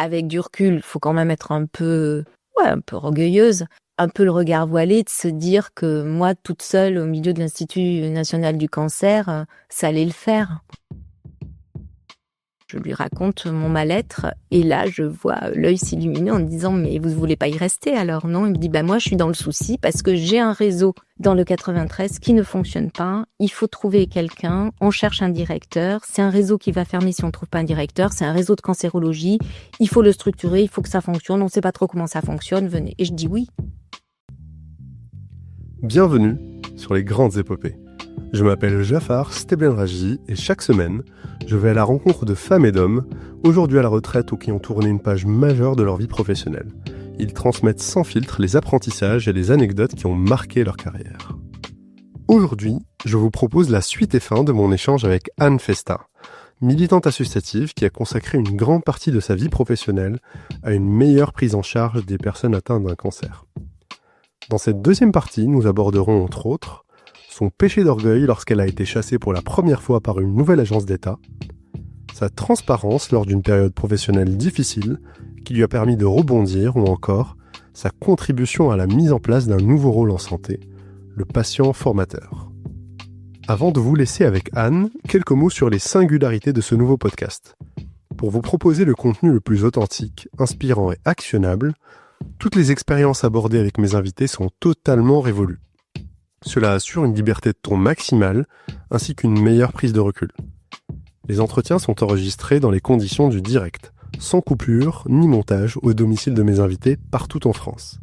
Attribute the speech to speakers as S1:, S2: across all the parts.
S1: avec du recul, il faut quand même être un peu orgueilleuse, un peu le regard voilé, de se dire que moi, toute seule, au milieu de l'Institut national du cancer, ça allait le faire. Je lui raconte mon mal-être et là, je vois l'œil s'illuminer en me disant « Mais vous ne voulez pas y rester alors, non ?» Il me dit « Moi, je suis dans le souci parce que j'ai un réseau dans le 93 qui ne fonctionne pas. Il faut trouver quelqu'un. On cherche un directeur. C'est un réseau qui va fermer si on ne trouve pas un directeur. C'est un réseau de cancérologie. Il faut le structurer. Il faut que ça fonctionne. On ne sait pas trop comment ça fonctionne. Venez. » Et je dis oui.
S2: Bienvenue sur les grandes épopées. Je m'appelle Jafar Steblenraji et chaque semaine, je vais à la rencontre de femmes et d'hommes, aujourd'hui à la retraite ou qui ont tourné une page majeure de leur vie professionnelle. Ils transmettent sans filtre les apprentissages et les anecdotes qui ont marqué leur carrière. Aujourd'hui, je vous propose la suite et fin de mon échange avec Anne Festa, militante associative qui a consacré une grande partie de sa vie professionnelle à une meilleure prise en charge des personnes atteintes d'un cancer. Dans cette deuxième partie, nous aborderons entre autres son péché d'orgueil lorsqu'elle a été chassée pour la première fois par une nouvelle agence d'État, sa transparence lors d'une période professionnelle difficile qui lui a permis de rebondir ou encore sa contribution à la mise en place d'un nouveau rôle en santé, le patient formateur. Avant de vous laisser avec Anne, quelques mots sur les singularités de ce nouveau podcast. Pour vous proposer le contenu le plus authentique, inspirant et actionnable, toutes les expériences abordées avec mes invités sont totalement révolues. Cela assure une liberté de ton maximale, ainsi qu'une meilleure prise de recul. Les entretiens sont enregistrés dans les conditions du direct, sans coupure ni montage au domicile de mes invités partout en France.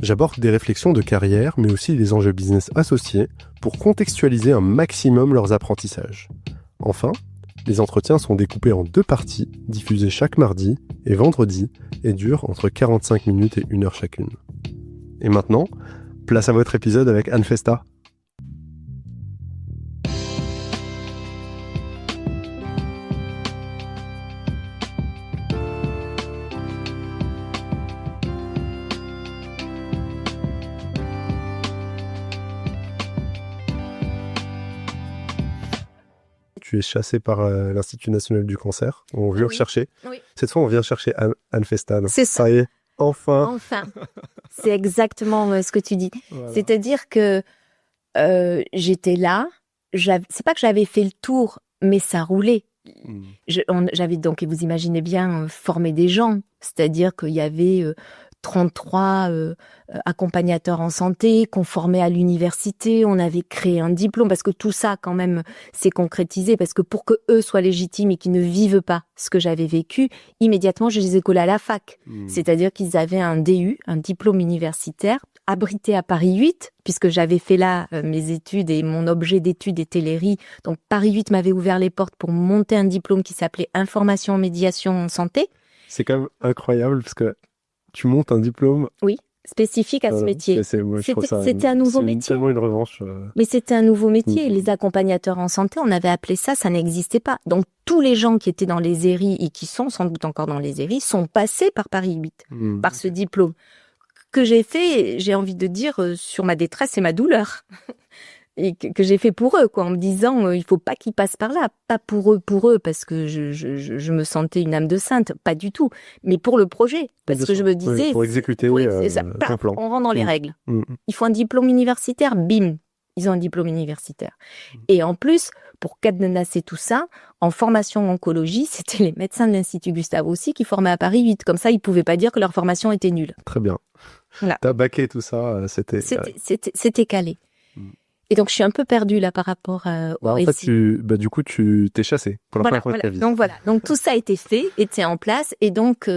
S2: J'aborde des réflexions de carrière, mais aussi des enjeux business associés pour contextualiser un maximum leurs apprentissages. Enfin, les entretiens sont découpés en 2 parties, diffusées chaque mardi et vendredi, et durent entre 45 minutes et 1 heure chacune. Et maintenant, place à votre épisode avec Anne Festa. Tu es chassée par l'Institut national du cancer. On vient chercher.
S1: Oui.
S2: Cette fois, on vient chercher Anne Festa.
S1: C'est ça.
S2: Ça y est, enfin.
S1: C'est exactement ce que tu dis. Voilà. C'est-à-dire que j'étais là. C'est pas que j'avais fait le tour, mais ça roulait. J'avais donc, et vous imaginez bien, formé des gens. C'est-à-dire qu'il y avait 33 accompagnateurs en santé qu'on formait à l'université. On avait créé un diplôme parce que tout ça, quand même, s'est concrétisé. Parce que pour que eux soient légitimes et qu'ils ne vivent pas ce que j'avais vécu, immédiatement, je les ai collés à la fac. C'est-à-dire qu'ils avaient un DU, un diplôme universitaire, abrité à Paris 8, puisque j'avais fait là mes études et mon objet d'études était l'ERI. Donc Paris 8 m'avait ouvert les portes pour monter un diplôme qui s'appelait Information en médiation en santé.
S2: C'est quand même incroyable parce que tu montes un diplôme.
S1: Oui, spécifique à ce métier. C'était un nouveau métier.
S2: C'est tellement une revanche.
S1: Mais c'était un nouveau métier. Les accompagnateurs en santé, on avait appelé ça n'existait pas. Donc tous les gens qui étaient dans les ERI et qui sont sans doute encore dans les ERI sont passés par Paris 8, par ce diplôme que j'ai fait, j'ai envie de dire, sur ma détresse et ma douleur. Et que j'ai fait pour eux, quoi, en me disant il faut pas qu'ils passent par là, pas pour eux, parce que je me sentais une âme de sainte, pas du tout, mais pour le projet, parce que je me disais
S2: pour exécuter ton plan.
S1: On rentre dans les règles. Il faut un diplôme universitaire, bim, ils ont un diplôme universitaire. Et en plus, pour cadenasser tout ça, en formation en oncologie, c'était les médecins de l'Institut Gustave Roussy qui formaient à Paris 8, comme ça ils pouvaient pas dire que leur formation était nulle.
S2: Très bien. Voilà. T'as baqué tout ça,
S1: c'était calé. Et donc, je suis un peu perdue là par rapport au récit.
S2: Du coup, tu t'es chassée pour la première fois de ta vie.
S1: Donc, tout ça a été fait, était en place. Et donc,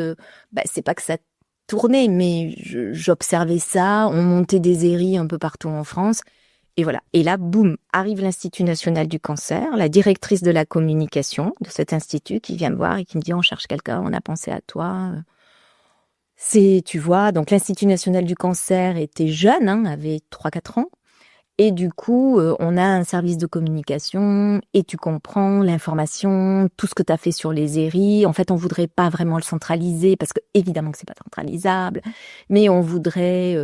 S1: c'est pas que ça tournait, mais j'observais ça. On montait des ERI un peu partout en France. Et voilà. Et là, boum, arrive l'Institut national du cancer, la directrice de la communication de cet institut qui vient me voir et qui me dit « On cherche quelqu'un, on a pensé à toi ». Tu vois, donc l'Institut national du cancer était jeune, avait 3-4 ans. Et du coup, on a un service de communication et tu comprends l'information, tout ce que tu as fait sur les ERI. En fait, on voudrait pas vraiment le centraliser parce que évidemment que c'est pas centralisable, mais on voudrait,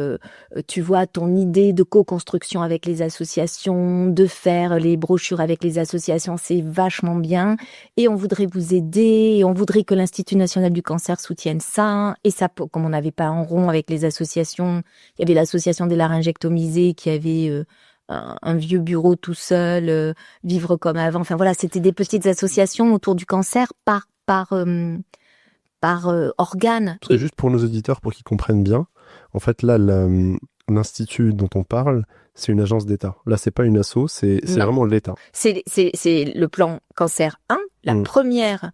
S1: tu vois, ton idée de co-construction avec les associations, de faire les brochures avec les associations, c'est vachement bien. Et on voudrait vous aider, et on voudrait que l'Institut national du cancer soutienne ça. Et ça, comme on n'avait pas en rond avec les associations, il y avait l'association des laryngectomisés qui avait un vieux bureau tout seul, vivre comme avant. Enfin voilà, c'était des petites associations autour du cancer par organe.
S2: C'est juste pour nos auditeurs, pour qu'ils comprennent bien. En fait, là, l'institut dont on parle, c'est une agence d'État. Là, c'est pas une asso, c'est vraiment l'État.
S1: C'est le plan cancer 1, la première,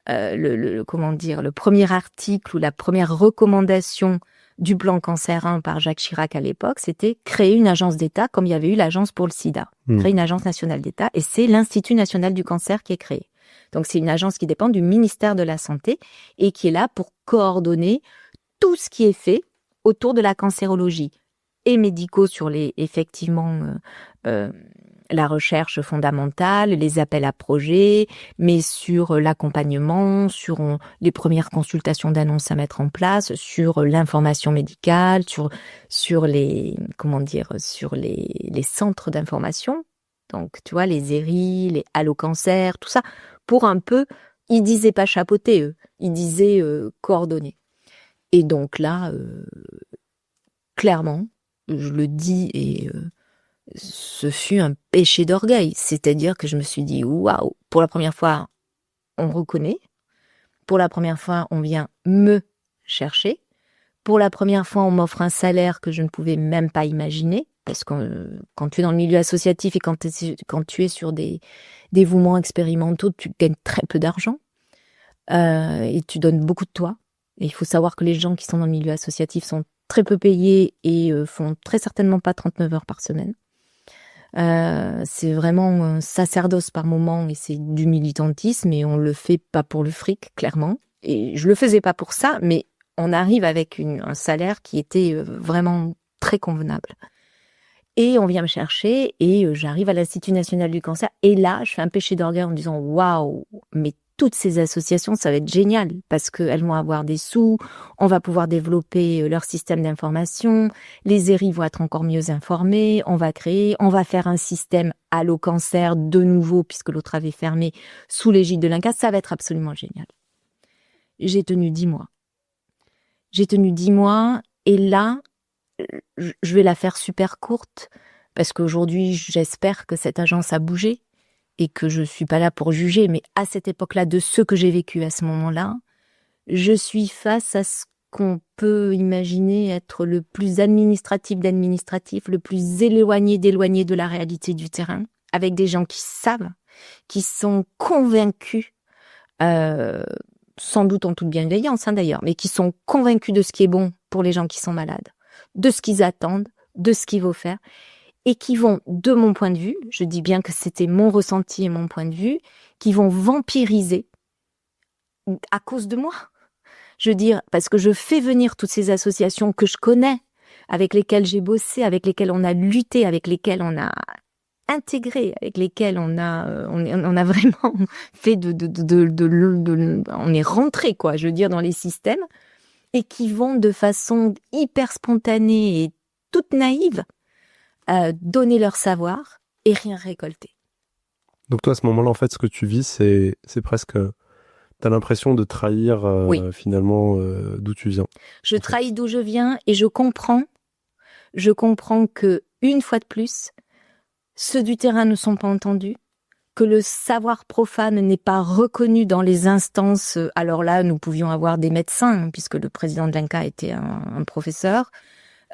S1: le premier article ou la première recommandation du plan cancer 1 par Jacques Chirac à l'époque, c'était créer une agence d'État comme il y avait eu l'agence pour le sida. Créer une agence nationale d'État et c'est l'Institut national du cancer qui est créé. Donc c'est une agence qui dépend du ministère de la Santé et qui est là pour coordonner tout ce qui est fait autour de la cancérologie et médicaux sur la recherche fondamentale, les appels à projets, mais sur l'accompagnement, sur les premières consultations d'annonces à mettre en place, sur l'information médicale, sur les centres d'information. Donc, tu vois, les ERI, les Allo Cancer, tout ça, pour un peu, ils disaient pas chapeauter, eux, ils disaient coordonner. Et donc là, clairement, je le dis et ce fut un péché d'orgueil. C'est-à-dire que je me suis dit, waouh, pour la première fois, on reconnaît. Pour la première fois, on vient me chercher. Pour la première fois, on m'offre un salaire que je ne pouvais même pas imaginer. Parce que quand tu es dans le milieu associatif et quand tu es sur des dévouements expérimentaux, tu gagnes très peu d'argent. Et tu donnes beaucoup de toi. Et il faut savoir que les gens qui sont dans le milieu associatif sont très peu payés et font très certainement pas 39 heures par semaine. C'est vraiment un sacerdoce par moment et c'est du militantisme et on le fait pas pour le fric, clairement. Et je le faisais pas pour ça, mais on arrive avec un salaire qui était vraiment très convenable. Et on vient me chercher et j'arrive à l'Institut national du cancer et là, je fais un péché d'orgueil en me disant waouh, mais toutes ces associations, ça va être génial parce qu'elles vont avoir des sous, on va pouvoir développer leur système d'information, les ERI vont être encore mieux informés, on va faire un système Allo Cancer de nouveau puisque l'autre avait fermé sous l'égide de l'INCa, ça va être absolument génial. J'ai tenu 10 mois. Et là, je vais la faire super courte parce qu'aujourd'hui, j'espère que cette agence a bougé. Et que je suis pas là pour juger, mais à cette époque-là, de ce que j'ai vécu à ce moment-là, je suis face à ce qu'on peut imaginer être le plus administratif, le plus éloigné de la réalité du terrain, avec des gens qui savent, qui sont convaincus, sans doute en toute bienveillance d'ailleurs, mais qui sont convaincus de ce qui est bon pour les gens qui sont malades, de ce qu'ils attendent, de ce qu'il faut faire. Et qui vont, de mon point de vue, je dis bien que c'était mon ressenti et mon point de vue, qui vont vampiriser à cause de moi. Je veux dire, parce que je fais venir toutes ces associations que je connais, avec lesquelles j'ai bossé, avec lesquelles on a lutté, avec lesquelles on a intégré, avec lesquelles on a vraiment fait on est rentré, quoi, je veux dire, dans les systèmes, et qui vont de façon hyper spontanée et toute naïve, donner leur savoir et rien récolter.
S2: Donc toi, à ce moment-là, en fait, ce que tu vis, c'est presque... T'as l'impression de trahir finalement d'où tu viens.
S1: Je trahis d'où je viens et je comprends que, une fois de plus, ceux du terrain ne sont pas entendus, que le savoir profane n'est pas reconnu dans les instances. Alors là, nous pouvions avoir des médecins, puisque le président de l'INCa était un professeur,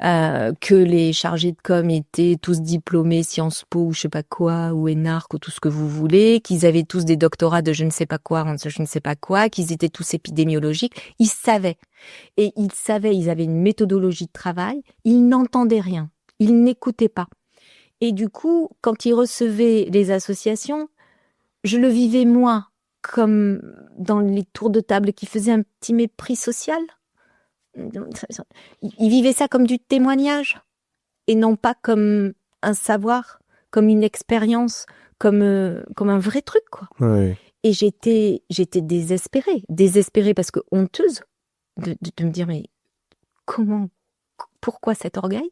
S1: que les chargés de com étaient tous diplômés Sciences Po ou je sais pas quoi, ou ENARC ou tout ce que vous voulez, qu'ils avaient tous des doctorats de je ne sais pas quoi, qu'ils étaient tous épidémiologiques. Ils savaient. Et ils avaient une méthodologie de travail, ils n'entendaient rien, ils n'écoutaient pas. Et du coup, quand ils recevaient les associations, je le vivais moi, comme dans les tours de table qui faisaient un petit mépris social. Ils vivaient ça comme du témoignage et non pas comme un savoir, comme une expérience, comme un vrai truc, quoi.
S2: Ouais.
S1: Et j'étais désespérée parce que honteuse de me dire mais pourquoi cet orgueil?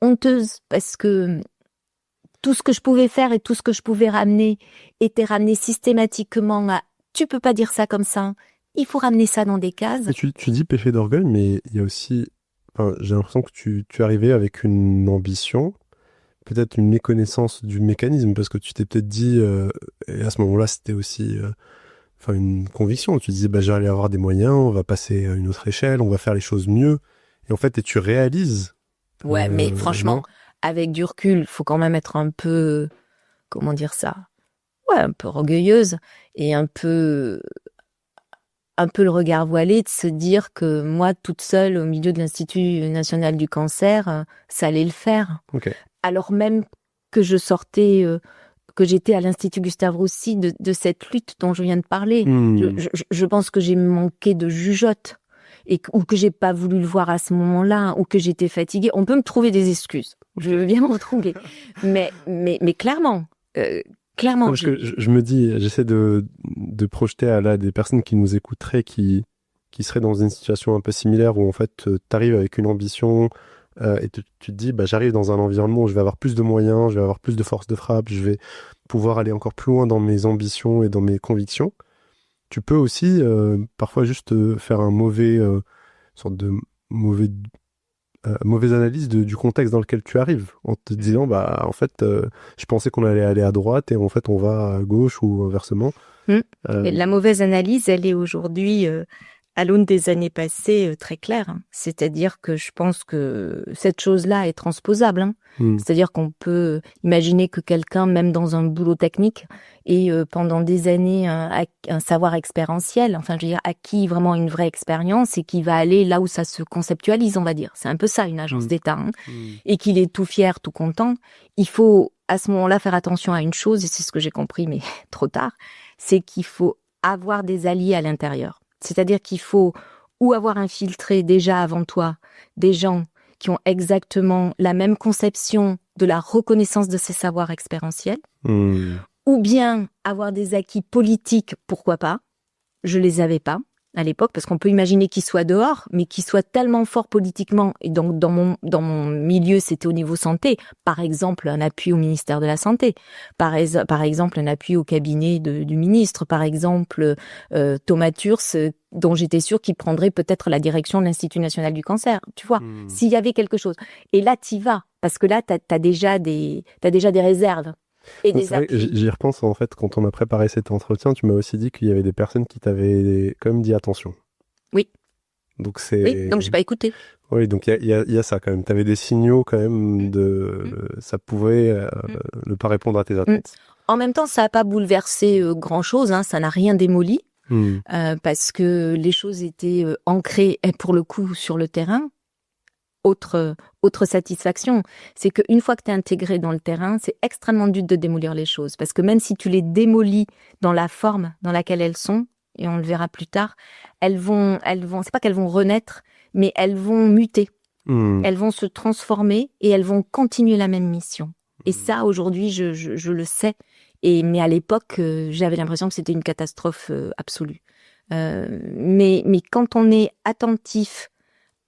S1: Honteuse parce que tout ce que je pouvais faire et tout ce que je pouvais ramener était ramené systématiquement à tu peux pas dire ça comme ça, il faut ramener ça dans des cases.
S2: Tu dis péché d'orgueil, mais il y a aussi, j'ai l'impression que tu arrivais avec une ambition, peut-être une méconnaissance du mécanisme, parce que tu t'es peut-être dit, et à ce moment-là, c'était aussi une conviction. Tu disais, j'allais avoir des moyens, on va passer à une autre échelle, on va faire les choses mieux. Et en fait, tu réalises.
S1: Ouais, mais franchement, avec du recul, faut quand même être un peu, comment dire ça? Ouais, un peu orgueilleuse et un peu le regard voilé de se dire que moi, toute seule, au milieu de l'Institut national du cancer, ça allait le faire.
S2: Okay.
S1: Alors même que je sortais, que j'étais à l'Institut Gustave Roussy de cette lutte dont je viens de parler. Je pense que j'ai manqué de jugeote ou que j'ai pas voulu le voir à ce moment-là, ou que j'étais fatiguée. On peut me trouver des excuses. Je veux bien me retrouver. mais clairement, clairement.
S2: Parce que je me dis, j'essaie de projeter à là des personnes qui nous écouteraient, qui seraient dans une situation un peu similaire où en fait t'arrives avec une ambition et tu te dis j'arrive dans un environnement où je vais avoir plus de moyens, je vais avoir plus de force de frappe, je vais pouvoir aller encore plus loin dans mes ambitions et dans mes convictions. Tu peux aussi parfois juste faire sorte de mauvaise analyse du contexte dans lequel tu arrives, en te disant en fait je pensais qu'on allait aller à droite et en fait on va à gauche ou inversement.
S1: Et la mauvaise analyse, elle est aujourd'hui à l'aune des années passées très claire. C'est-à-dire que je pense que cette chose-là est transposable. C'est-à-dire qu'on peut imaginer que quelqu'un, même dans un boulot technique, ait pendant des années un savoir expérientiel, enfin je veux dire acquis vraiment une vraie expérience et qui va aller là où ça se conceptualise, on va dire. C'est un peu ça une agence d'État. Et qu'il est tout fier, tout content. Il faut à ce moment-là faire attention à une chose, et c'est ce que j'ai compris, mais trop tard, c'est qu'il faut avoir des alliés à l'intérieur. C'est-à-dire qu'il faut ou avoir infiltré déjà avant toi des gens qui ont exactement la même conception de la reconnaissance de ces savoirs expérientiels, ou bien avoir des acquis politiques, pourquoi pas. Je les avais pas à l'époque, parce qu'on peut imaginer qu'ils soient dehors, mais qu'ils soient tellement forts politiquement, et donc dans mon milieu, c'était au niveau santé, par exemple un appui au ministère de la Santé, par exemple un appui au cabinet du ministre, par exemple Thomas Turce, dont j'étais sûre qu'il prendrait peut-être la direction de l'Institut national du cancer, tu vois, s'il y avait quelque chose. Et là, t'y vas, parce que là, t'as déjà des réserves. Et
S2: c'est vrai que j'y repense en fait, quand on a préparé cet entretien, tu m'as aussi dit qu'il y avait des personnes qui t'avaient quand même dit attention.
S1: Oui.
S2: Donc c'est...
S1: Oui, donc j'ai pas écouté.
S2: Oui, donc il y a ça quand même. T'avais des signaux quand même ça pouvait ne pas répondre à tes attentes.
S1: En même temps, ça n'a pas bouleversé grand-chose, ça n'a rien démoli, parce que les choses étaient ancrées, pour le coup, sur le terrain. Autre satisfaction, c'est qu'une fois que tu es intégré dans le terrain, c'est extrêmement dur de démolir les choses. Parce que même si tu les démolis dans la forme dans laquelle elles sont, et on le verra plus tard, elles vont, c'est pas qu'elles vont renaître, mais elles vont muter. Elles vont se transformer et elles vont continuer la même mission. Et ça, aujourd'hui, je le sais. Mais à l'époque, j'avais l'impression que c'était une catastrophe absolue. Mais quand on est attentif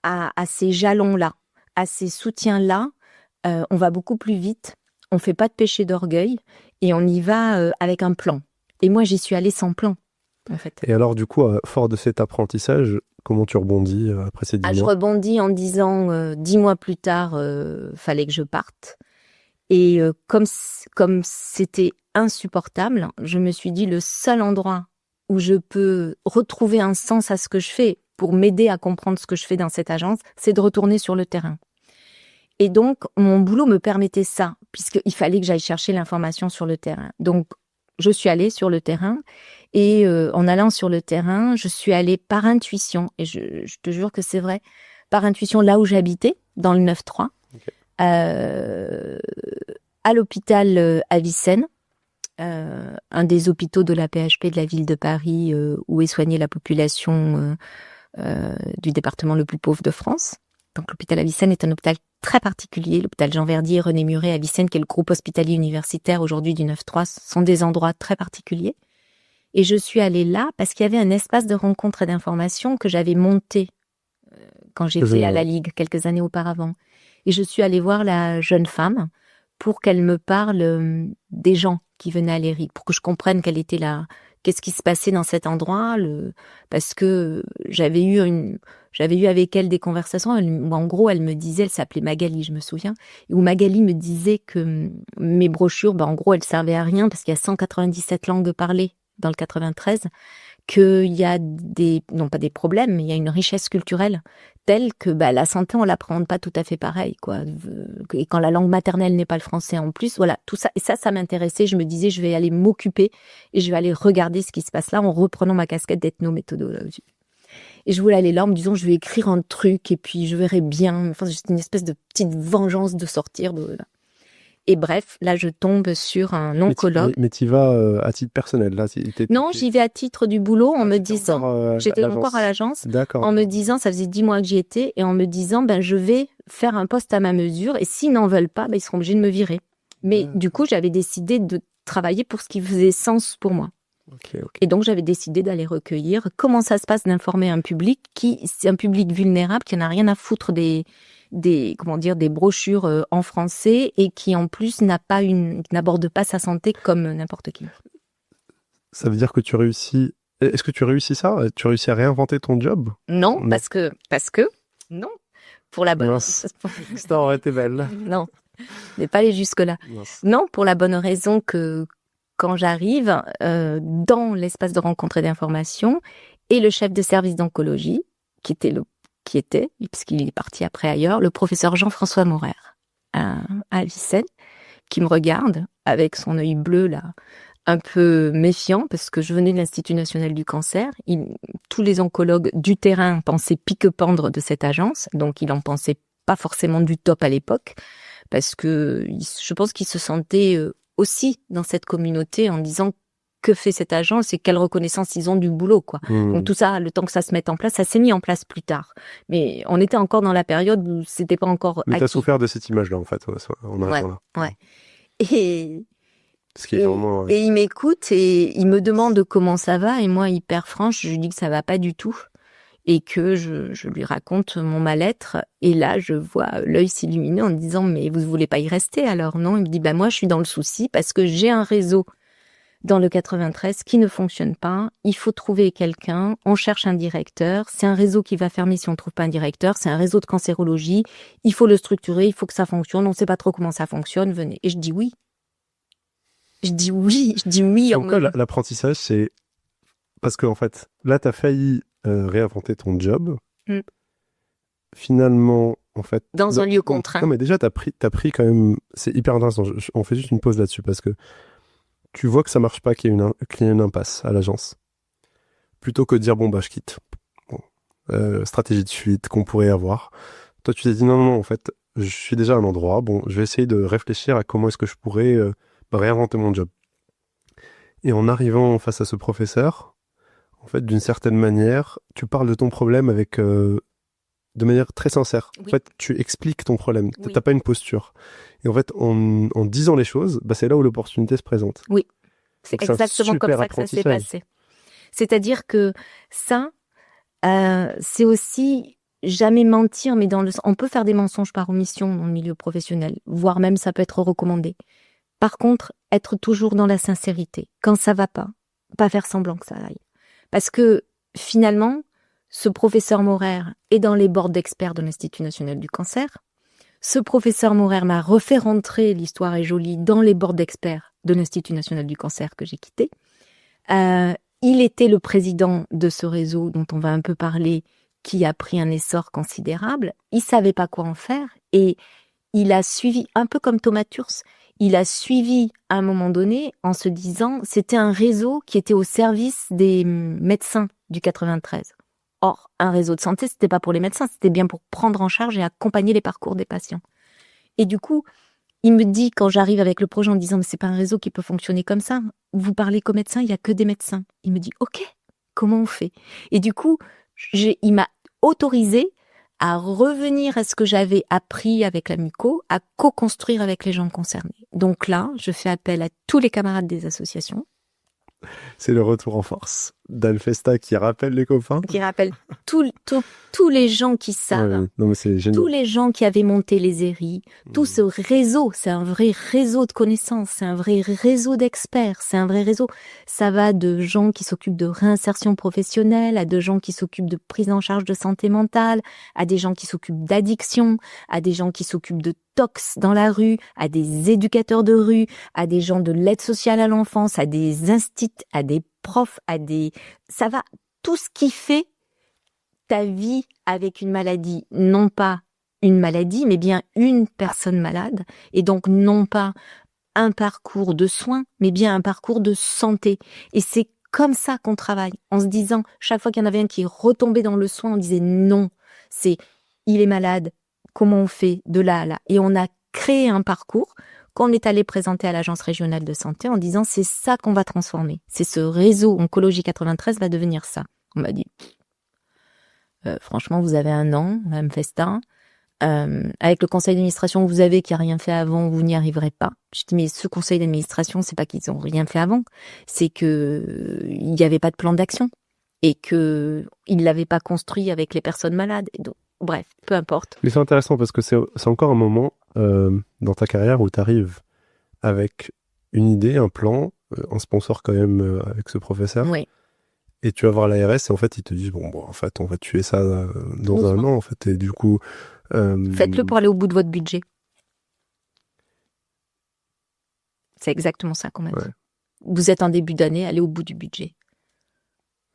S1: à ces jalons-là, à ces soutiens-là, on va beaucoup plus vite, on fait pas de péché d'orgueil et on y va avec un plan. Et moi, j'y suis allée sans plan, en fait.
S2: Et alors, du coup, fort de cet apprentissage, comment tu rebondis après ces 10 mois ?
S1: Je rebondis en disant, 10 mois plus tard, fallait que je parte. Et comme c'était insupportable, je me suis dit, le seul endroit où je peux retrouver un sens à ce que je fais, pour m'aider à comprendre ce que je fais dans cette agence, c'est de retourner sur le terrain. Et donc, mon boulot me permettait ça, puisqu'il fallait que j'aille chercher l'information sur le terrain. Donc, je suis allée sur le terrain, et en allant sur le terrain, je suis allée par intuition, et je te jure que c'est vrai, par intuition là où j'habitais, dans le 9-3, à l'hôpital Avicenne, un des hôpitaux de la PHP de la ville de Paris, où est soignée la population du département le plus pauvre de France. Donc l'hôpital Avicenne est un hôpital très particuliers. L'hôpital Jean Verdier et René Muret à Vicenne, qui est le groupe hospitalier universitaire aujourd'hui du 9-3, sont des endroits très particuliers. Et je suis allée là parce qu'il y avait un espace de rencontre et d'information que j'avais monté quand j'étais à la Ligue quelques années auparavant. Et je suis allée voir la jeune femme pour qu'elle me parle des gens qui venaient à l'ERIC, pour que je comprenne qu'est-ce qui se passait dans cet endroit, parce que j'avais eu avec elle des conversations où en gros elle me disait, elle s'appelait Magali, je me souviens, où Magali me disait que mes brochures, en gros elles servaient à rien parce qu'il y a 197 langues parlées dans le 93, qu'il y a non pas des problèmes, mais il y a une richesse culturelle telle que la santé, on l'appréhende pas tout à fait pareil, quoi. Et quand la langue maternelle n'est pas le français en plus, voilà, tout ça. Et ça m'intéressait. Je me disais, je vais aller m'occuper et je vais aller regarder ce qui se passe là en reprenant ma casquette d'ethnométhodologie. Et je voulais aller là en me disant, je vais écrire un truc et puis je verrai bien. Enfin, c'est une espèce de petite vengeance de sortir de là. Et bref, là, je tombe sur un oncologue.
S2: Mais tu y vas à titre personnel, là?
S1: Non, j'y vais à titre du boulot en me disant... J'étais encore à l'agence.
S2: D'accord.
S1: En me disant, ça faisait 10 mois que j'y étais, et en me disant, je vais faire un poste à ma mesure, et s'ils n'en veulent pas, ils seront obligés de me virer. Mais du coup, j'avais décidé de travailler pour ce qui faisait sens pour moi.
S2: Okay.
S1: Et donc, j'avais décidé d'aller recueillir comment ça se passe d'informer un public c'est un public vulnérable qui n'a rien à foutre des brochures en français et qui en plus n'aborde pas sa santé comme n'importe qui.
S2: Ça veut dire que tu réussis. Est-ce que tu réussis ça? Tu réussis à réinventer ton job?
S1: Non, parce que non. Pour la bonne.
S2: Ça aurait été belle.
S1: Non, je n'ai pas allé jusque là. Non, pour la bonne raison que quand j'arrive dans l'espace de rencontre et d'information, et le chef de service d'oncologie, qui était, puisqu'il est parti après ailleurs, le professeur Jean-François Maurer à Vicenne, qui me regarde avec son œil bleu là, un peu méfiant, parce que je venais de l'Institut national du cancer. Tous les oncologues du terrain pensaient pique-pendre de cette agence, donc il en pensait pas forcément du top à l'époque, parce que je pense qu'il se sentait aussi dans cette communauté en disant que fait cette agence et quelle reconnaissance ils ont du boulot, quoi. Donc tout ça, le temps que ça se mette en place, ça s'est mis en place plus tard. Mais on était encore dans la période où c'était pas encore acquis.
S2: Mais t'as souffert de cette image-là, en fait, en arrivant là.
S1: Ouais. Et
S2: il
S1: m'écoute et il me demande comment ça va, et moi, hyper franche, je lui dis que ça va pas du tout et que je lui raconte mon mal-être. Et là, je vois l'œil s'illuminer en me disant, mais vous voulez pas y rester alors? Non, il me dit, moi, je suis dans le souci parce que j'ai un réseau dans le 93 qui ne fonctionne pas. Il faut trouver quelqu'un. On cherche un directeur. C'est un réseau qui va fermer si on trouve pas un directeur. C'est un réseau de cancérologie. Il faut le structurer. Il faut que ça fonctionne. On sait pas trop comment ça fonctionne. Venez. Et je dis oui. Je dis oui.
S2: Donc là, l'apprentissage, c'est parce que en fait, là, t'as failli réinventer ton job. Finalement, en fait,
S1: dans un lieu contraint.
S2: Non, mais déjà, t'as pris quand même. C'est hyper intéressant. On fait juste une pause là-dessus parce que tu vois que ça marche pas, qu'il y a une impasse à l'agence. Plutôt que de dire je quitte. Stratégie de fuite qu'on pourrait avoir. Toi, tu t'es dit non, en fait, je suis déjà à un endroit. Je vais essayer de réfléchir à comment est-ce que je pourrais réinventer mon job. Et en arrivant face à ce professeur, en fait, d'une certaine manière, tu parles de ton problème avec de manière très sincère. Oui. En fait, tu expliques ton problème. Oui. T'as pas une posture. Et en fait, en disant les choses, c'est là où l'opportunité se présente.
S1: Oui, c'est exactement comme ça que ça s'est passé. C'est-à-dire que ça, c'est aussi jamais mentir, mais on peut faire des mensonges par omission dans le milieu professionnel, voire même ça peut être recommandé. Par contre, être toujours dans la sincérité. Quand ça va pas faire semblant que ça aille. Parce que finalement, ce professeur Maurer est dans les boards d'experts de l'Institut national du cancer. Ce professeur Maurer m'a refait rentrer, l'histoire est jolie, dans les boards d'experts de l'Institut national du cancer que j'ai quitté. Il était le président de ce réseau dont on va un peu parler, qui a pris un essor considérable. Il savait pas quoi en faire et il a suivi, un peu comme Thomas Thurs, il a suivi à un moment donné en se disant c'était un réseau qui était au service des médecins du 93. Or, un réseau de santé, c'était pas pour les médecins, c'était bien pour prendre en charge et accompagner les parcours des patients. Et du coup, il me dit, quand j'arrive avec le projet en disant mais c'est pas un réseau qui peut fonctionner comme ça, vous parlez qu'aux médecins, il y a que des médecins. Il me dit ok, comment on fait? Et du coup, il m'a autorisé à revenir à ce que j'avais appris avec la muco, à co-construire avec les gens concernés. Donc là, je fais appel à tous les camarades des associations.
S2: C'est le retour en force d'Anne Festa qui rappelle les copains.
S1: Qui rappelle tous les gens qui savent.
S2: Ouais, non, mais c'est génial.
S1: Tous les gens qui avaient monté les ERI. Tout ce réseau, c'est un vrai réseau de connaissances, c'est un vrai réseau d'experts, c'est un vrai réseau. Ça va de gens qui s'occupent de réinsertion professionnelle, à de gens qui s'occupent de prise en charge de santé mentale, à des gens qui s'occupent d'addiction, à des gens qui s'occupent de tox dans la rue, à des éducateurs de rue, à des gens de l'aide sociale à l'enfance, à des instituts, à des profs, ça va, tout ce qui fait ta vie avec une maladie, non pas une maladie, mais bien une personne malade, et donc non pas un parcours de soins, mais bien un parcours de santé. Et c'est comme ça qu'on travaille, en se disant, chaque fois qu'il y en avait un qui retombait dans le soin, on disait non, il est malade, comment on fait de là à là? Et on a créé un parcours qu'on est allé présenter à l'Agence régionale de santé en disant c'est ça qu'on va transformer. C'est ce réseau Oncologie 93 va devenir ça. On m'a dit, franchement, vous avez 1 an, Mme Festa. Avec le conseil d'administration que vous avez qui a rien fait avant, vous n'y arriverez pas. Je dis mais ce conseil d'administration, c'est pas qu'ils ont rien fait avant, c'est que il n'y avait pas de plan d'action et que ils l'avaient pas construit avec les personnes malades. Et donc, bref, peu importe.
S2: Mais c'est intéressant parce que c'est encore un moment dans ta carrière où tu arrives avec une idée, un plan, un sponsor quand même avec ce professeur.
S1: Oui.
S2: Et tu vas voir l'ARS et en fait ils te disent bon en fait on va tuer ça dans 1 an en fait et du coup
S1: faites-le pour aller au bout de votre budget. C'est exactement ça qu'on m'a dit. Vous êtes en début d'année, allez au bout du budget.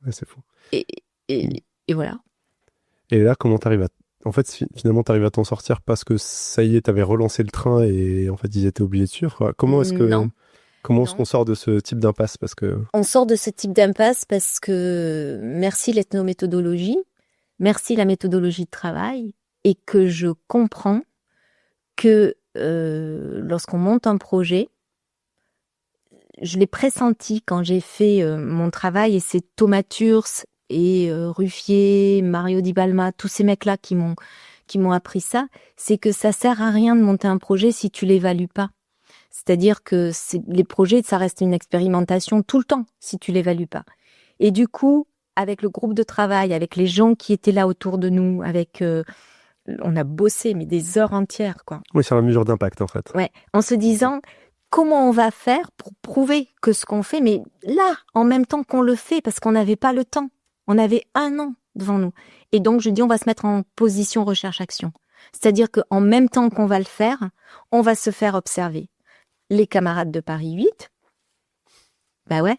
S2: Ouais, c'est fou.
S1: Et voilà.
S2: Et là comment t'arrives à en fait finalement t'arrives à t'en sortir parce que ça y est t'avais relancé le train et en fait ils étaient obligés de suivre quoi. Comment est-ce que Comment est-ce qu'on sort de ce type d'impasse parce que...
S1: On sort de ce type d'impasse parce que merci l'ethnométhodologie, merci la méthodologie de travail, et que je comprends que lorsqu'on monte un projet, je l'ai pressenti quand j'ai fait mon travail, et c'est Thomas Turce et Ruffier, Mario Di Balma, tous ces mecs-là qui m'ont appris ça, c'est que ça sert à rien de monter un projet si tu l'évalues pas. C'est-à-dire que les projets, ça reste une expérimentation tout le temps, si tu l'évalues pas. Et du coup, avec le groupe de travail, avec les gens qui étaient là autour de nous, on a bossé, mais des heures entières, quoi.
S2: Oui, c'est la mesure d'impact, en fait.
S1: Ouais, en se disant, comment on va faire pour prouver que ce qu'on fait, mais là, en même temps qu'on le fait, parce qu'on n'avait pas le temps. On avait 1 an devant nous. Et donc, je dis, on va se mettre en position recherche-action. C'est-à-dire qu'en même temps qu'on va le faire, on va se faire observer. Les camarades de Paris 8,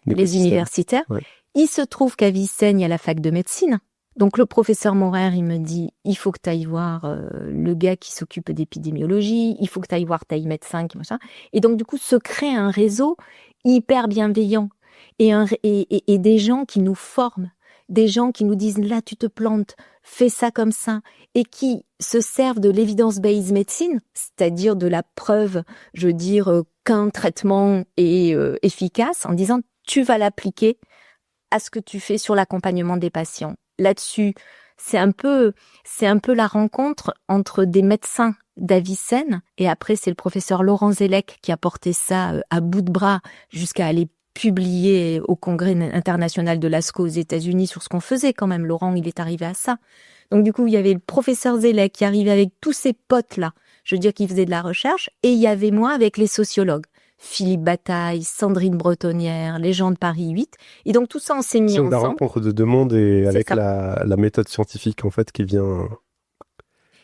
S1: les universitaires. Ouais. Il se trouve qu'à Vicennes, il y a la fac de médecine. Donc le professeur Morer, il me dit, il faut que tu ailles voir le gars qui s'occupe d'épidémiologie, il faut que tu ailles voir tel médecin, machin. Et donc du coup, se crée un réseau hyper bienveillant et des gens qui nous forment, des gens qui nous disent, là tu te plantes, fais ça comme ça, et qui se servent de l'evidence-based medicine, c'est-à-dire de la preuve, je veux dire, qu'un traitement est efficace, en disant, tu vas l'appliquer à ce que tu fais sur l'accompagnement des patients. Là-dessus, c'est un peu la rencontre entre des médecins d'Avicenne, et après c'est le professeur Laurent Zellec qui a porté ça à bout de bras jusqu'à aller publier au Congrès international de l'ASCO aux États-Unis sur ce qu'on faisait quand même. Laurent, il est arrivé à ça. Donc du coup, il y avait le professeur Zellec qui arrivait avec tous ses potes-là, je veux dire, qui faisaient de la recherche, et il y avait moi avec les sociologues. Philippe Bataille, Sandrine Bretonnière, les gens de Paris 8. Et donc tout ça, on s'est mis ensemble.
S2: C'est la rencontre de 2 mondes et avec la méthode scientifique en fait qui vient...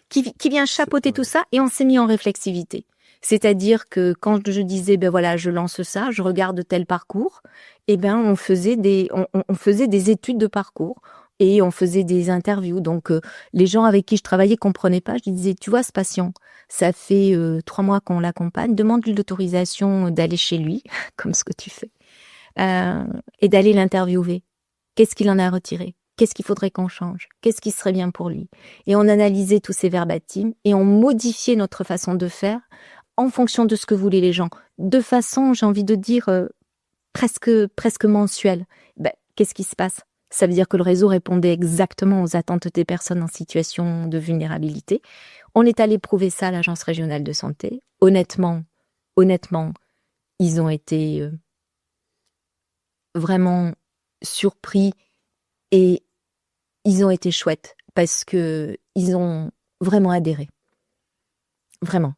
S1: Qui vient chapeauter tout ça, et on s'est mis en réflexivité. C'est-à-dire que quand je disais, je lance ça, je regarde tel parcours, on faisait des études de parcours et on faisait des interviews. Donc les gens avec qui je travaillais comprenaient pas. Je disais, tu vois, ce patient, ça fait 3 mois qu'on l'accompagne, demande-lui l'autorisation d'aller chez lui, comme ce que tu fais, et d'aller l'interviewer. Qu'est-ce qu'il en a retiré? Qu'est-ce qu'il faudrait qu'on change? Qu'est-ce qui serait bien pour lui? Et on analysait tous ces verbatims et on modifiait notre façon de faire en fonction de ce que voulaient les gens, de façon, j'ai envie de dire, presque mensuelle. Qu'est-ce qui se passe? Ça veut dire que le réseau répondait exactement aux attentes des personnes en situation de vulnérabilité. On est allé prouver ça à l'Agence régionale de santé. Honnêtement, ils ont été vraiment surpris et ils ont été chouettes parce que ils ont vraiment adhéré. Vraiment.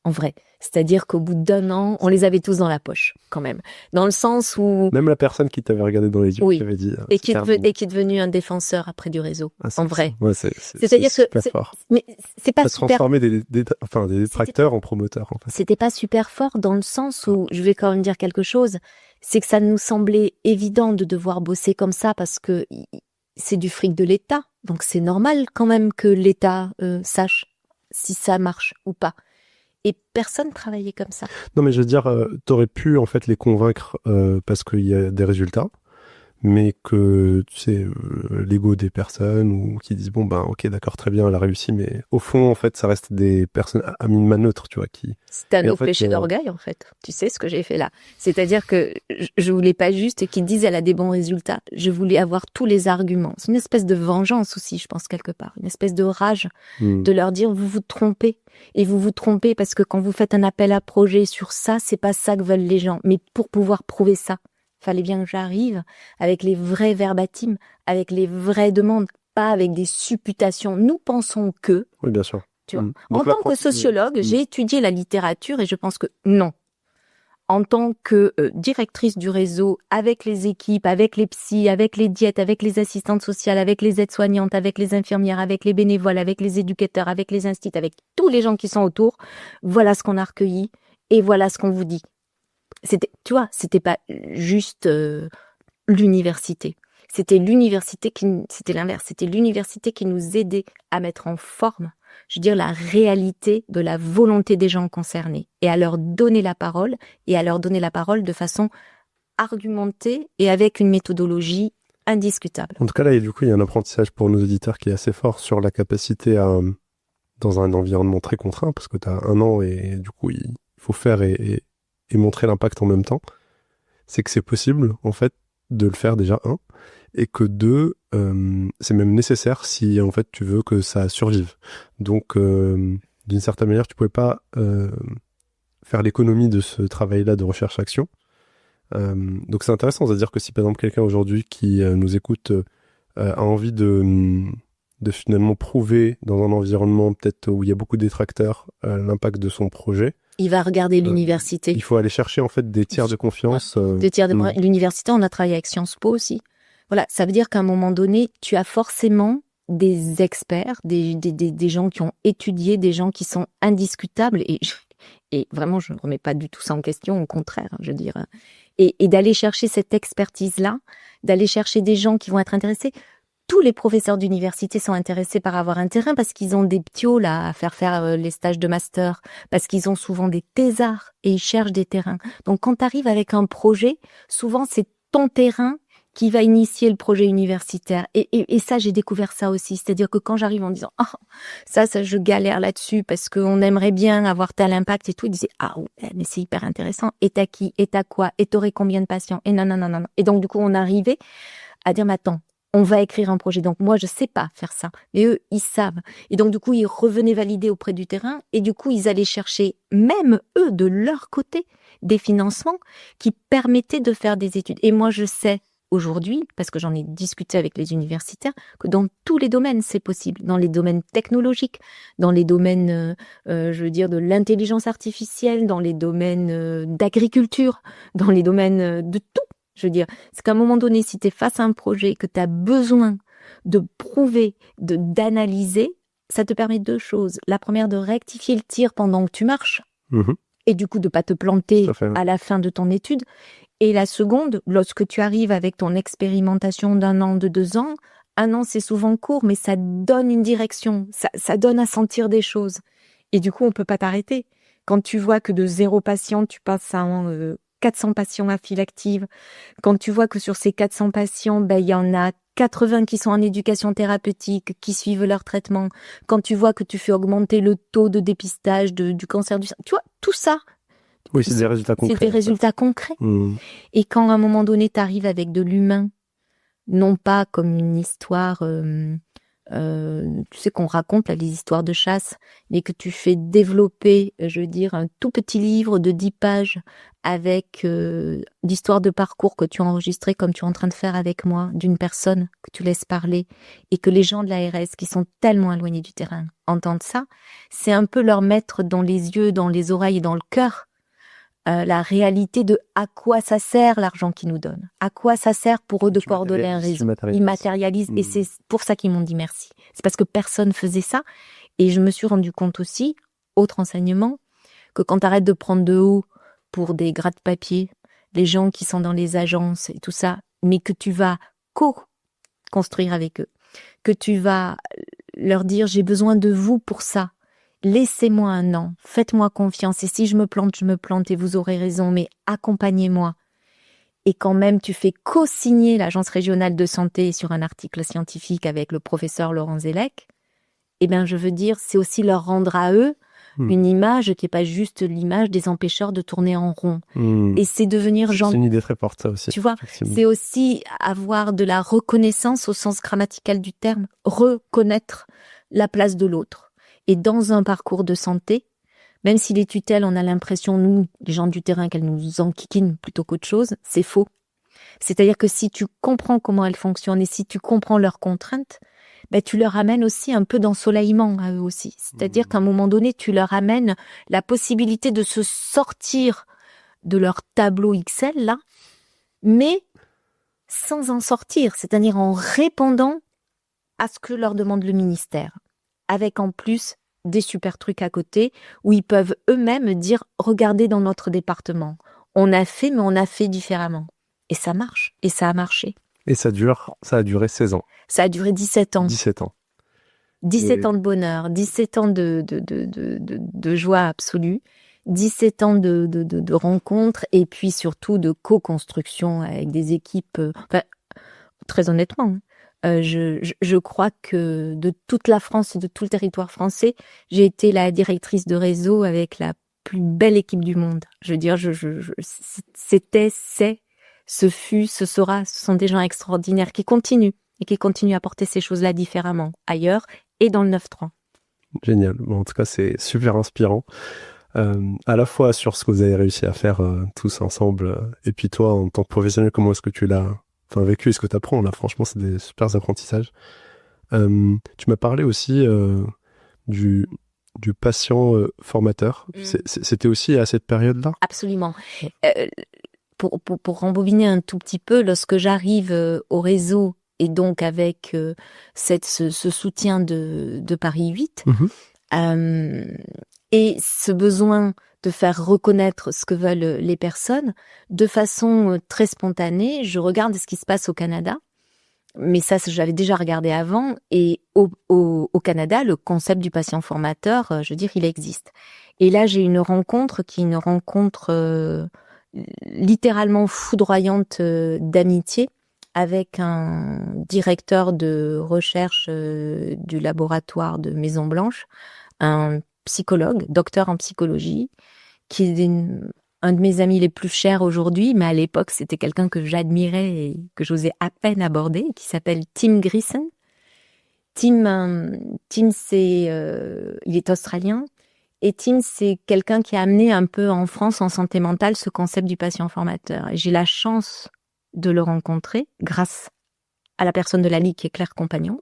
S1: En vrai. C'est-à-dire qu'au bout d'1 an, on les avait tous dans la poche, quand même. Dans le sens où...
S2: Même la personne qui t'avait regardé dans les yeux,
S1: oui,
S2: qui avait dit...
S1: et qui est devenu un défenseur après du réseau, en vrai.
S2: Ouais,
S1: c'est-à-dire que...
S2: super fort.
S1: Mais c'est pas super...
S2: transformer des détracteurs en promoteurs, en fait.
S1: C'était pas super fort dans le sens où, je vais quand même dire quelque chose, c'est que ça nous semblait évident de devoir bosser comme ça parce que c'est du fric de l'État. Donc c'est normal quand même que l'État sache si ça marche ou pas. Et personne travaillait comme ça.
S2: Non, mais je veux dire, t'aurais pu en fait les convaincre parce qu'il y a des résultats, mais que tu sais l'ego des personnes ou qui disent bon ben ok d'accord très bien elle a réussi, mais au fond en fait ça reste des personnes à minima neutres, tu vois qui.
S1: C'est un autre péché d'orgueil en fait. Tu sais ce que j'ai fait là. C'est-à-dire que je voulais pas juste qu'ils disent elle a des bons résultats. Je voulais avoir tous les arguments. C'est une espèce de vengeance aussi, je pense quelque part, une espèce de rage de leur dire vous vous trompez. Et vous vous trompez parce que quand vous faites un appel à projet sur ça, c'est pas ça que veulent les gens. Mais pour pouvoir prouver ça, fallait bien que j'arrive avec les vrais verbatims, avec les vraies demandes, pas avec des supputations. Nous pensons que...
S2: Oui, bien sûr.
S1: Tu vois. En tant que sociologue, j'ai étudié la littérature et je pense que non. En tant que directrice du réseau, avec les équipes, avec les psys, avec les diètes, avec les assistantes sociales, avec les aides-soignantes, avec les infirmières, avec les bénévoles, avec les éducateurs, avec les instituts, avec tous les gens qui sont autour, voilà ce qu'on a recueilli et voilà ce qu'on vous dit. C'était pas juste l'université. C'était l'inverse. C'était l'université qui nous aidait à mettre en forme, je veux dire, la réalité de la volonté des gens concernés et à leur donner la parole de façon argumentée et avec une méthodologie indiscutable.
S2: En tout cas, là, du coup, il y a un apprentissage pour nos auditeurs qui est assez fort sur la capacité à, dans un environnement très contraint, parce que tu as 1 an et du coup, il faut faire et montrer l'impact en même temps. C'est que c'est possible, en fait, de le faire déjà, 1, et que 2, c'est même nécessaire si, en fait, tu veux que ça survive. Donc, d'une certaine manière, tu pouvais pas faire l'économie de ce travail-là de recherche-action. Donc, c'est intéressant, c'est-à-dire que si, par exemple, quelqu'un aujourd'hui qui nous écoute a envie de finalement prouver dans un environnement peut-être où il y a beaucoup de détracteurs l'impact de son projet,
S1: il va regarder l'université.
S2: Il faut aller chercher en fait des tiers de confiance.
S1: L'université, on a travaillé avec Sciences Po aussi. Voilà, ça veut dire qu'à un moment donné, tu as forcément des experts, des gens qui ont étudié, des gens qui sont indiscutables. Et vraiment, je ne remets pas du tout ça en question, au contraire, je veux dire. Et d'aller chercher cette expertise-là, d'aller chercher des gens qui vont être intéressés. Tous les professeurs d'université sont intéressés par avoir un terrain parce qu'ils ont des ptios là à faire les stages de master, parce qu'ils ont souvent des thésards et ils cherchent des terrains. Donc quand tu arrives avec un projet, souvent c'est ton terrain qui va initier le projet universitaire. Et ça, j'ai découvert ça aussi. C'est-à-dire que quand j'arrive en disant « Oh, ça, je galère là-dessus parce qu'on aimerait bien avoir tel impact et tout », ils disaient « Ah ouais, mais c'est hyper intéressant. Et t'as qui? Et t'as quoi? Et t'aurais combien de patients? Et non. » Et donc du coup, on arrivait à dire « Mais attends, on va écrire un projet. » Donc moi, je sais pas faire ça. Mais eux, ils savent. Et donc du coup, ils revenaient valider auprès du terrain. Et du coup, ils allaient chercher, même eux, de leur côté, des financements qui permettaient de faire des études. Et moi, je sais aujourd'hui, parce que j'en ai discuté avec les universitaires, que dans tous les domaines, c'est possible. Dans les domaines technologiques, dans les domaines, je veux dire, de l'intelligence artificielle, dans les domaines d'agriculture, dans les domaines de tout. Je veux dire, c'est qu'à un moment donné, si tu es face à un projet, que tu as besoin de prouver, d'analyser, ça te permet 2 choses. La première, de rectifier le tir pendant que tu marches, et du coup de pas te planter à la fin de ton étude. Et la seconde, lorsque tu arrives avec ton expérimentation d'1 an, de 2 ans, 1 an c'est souvent court, mais ça donne une direction, ça donne à sentir des choses. Et du coup, on peut pas t'arrêter. Quand tu vois que de 0 patient, tu passes à 400 patients à file active, quand tu vois que sur ces 400 patients, il y en a 80 qui sont en éducation thérapeutique, qui suivent leur traitement, quand tu vois que tu fais augmenter le taux de dépistage du cancer du sein, tu vois, tout ça.
S2: Oui, c'est des résultats concrets.
S1: C'est des résultats concrets. Et quand à un moment donné, tu arrives avec de l'humain, non pas comme une histoire, tu sais qu'on raconte là, les histoires de chasse, mais que tu fais développer, je veux dire, un tout petit livre de 10 pages avec l'histoire de parcours que tu as enregistré comme tu es en train de faire avec moi, d'une personne que tu laisses parler, et que les gens de l'ARS qui sont tellement éloignés du terrain entendent ça, c'est un peu leur mettre dans les yeux, dans les oreilles et dans le cœur la réalité de à quoi ça sert l'argent qu'ils nous donnent, à quoi ça sert pour eux de coordonner un réseau. Ils matérialisent et c'est pour ça qu'ils m'ont dit merci. C'est parce que personne faisait ça et je me suis rendu compte aussi, autre enseignement, que quand tu arrêtes de prendre de haut pour des gratte-papier, les gens qui sont dans les agences et tout ça, mais que tu vas co-construire avec eux, que tu vas leur dire j'ai besoin de vous pour ça. Laissez-moi un an, faites-moi confiance et si je me plante et vous aurez raison, mais accompagnez-moi. Et quand même tu fais co-signer l'Agence régionale de santé sur un article scientifique avec le professeur Laurent Zellec, eh bien je veux dire, c'est aussi leur rendre à eux une image qui n'est pas juste l'image des empêcheurs de tourner en rond. Et c'est devenir
S2: C'est une idée très forte ça aussi.
S1: Tu vois, c'est aussi avoir de la reconnaissance au sens grammatical du terme, reconnaître la place de l'autre. Et dans un parcours de santé, même si les tutelles, on a l'impression, nous, les gens du terrain, qu'elles nous enquiquinent plutôt qu'autre chose, c'est faux. C'est-à-dire que si tu comprends comment elles fonctionnent et si tu comprends leurs contraintes, ben, tu leur amènes aussi un peu d'ensoleillement à eux aussi. C'est-à-dire qu'à un moment donné, tu leur amènes la possibilité de se sortir de leur tableau Excel, là, mais sans en sortir, c'est-à-dire en répondant à ce que leur demande le ministère. Avec en plus des super trucs à côté où ils peuvent eux-mêmes dire « Regardez dans notre département, on a fait, mais on a fait différemment. » Et ça marche, et ça a marché.
S2: Et ça a duré 16 ans.
S1: Ça a duré 17 ans.
S2: 17 ans.
S1: 17 ans de bonheur, 17 ans de joie absolue, 17 ans de rencontres et puis surtout de co-construction avec des équipes, très honnêtement, je crois que de toute la France et de tout le territoire français, j'ai été la directrice de réseau avec la plus belle équipe du monde. Je veux dire, c'était, ce fut, ce sera, ce sont des gens extraordinaires qui continuent à porter ces choses-là différemment ailleurs et dans le 9-3.
S2: Génial. Bon, en tout cas, c'est super inspirant. À la fois sur ce que vous avez réussi à faire tous ensemble et puis toi, en tant que professionnel, comment est-ce que tu l'as vécu et ce que tu apprends là, franchement, c'est des super apprentissages. Tu m'as parlé aussi du patient formateur. C'était aussi à cette période-là?
S1: Absolument. Pour rembobiner un tout petit peu, lorsque j'arrive au réseau et donc avec ce soutien de Paris 8, et ce besoin de faire reconnaître ce que veulent les personnes, de façon très spontanée, je regarde ce qui se passe au Canada. Mais ça, j'avais déjà regardé avant. Et au Canada, le concept du patient formateur, je veux dire, il existe. Et là, j'ai une rencontre qui est une rencontre littéralement foudroyante d'amitié avec un directeur de recherche du laboratoire de Maison Blanche, un psychologue, docteur en psychologie, qui est un de mes amis les plus chers aujourd'hui, mais à l'époque, c'était quelqu'un que j'admirais et que j'osais à peine aborder, qui s'appelle Tim Grissom. Tim, il est australien, et Tim, c'est quelqu'un qui a amené un peu en France, en santé mentale, ce concept du patient formateur. Et j'ai la chance de le rencontrer grâce à la personne de la Ligue qui est Claire Compagnon,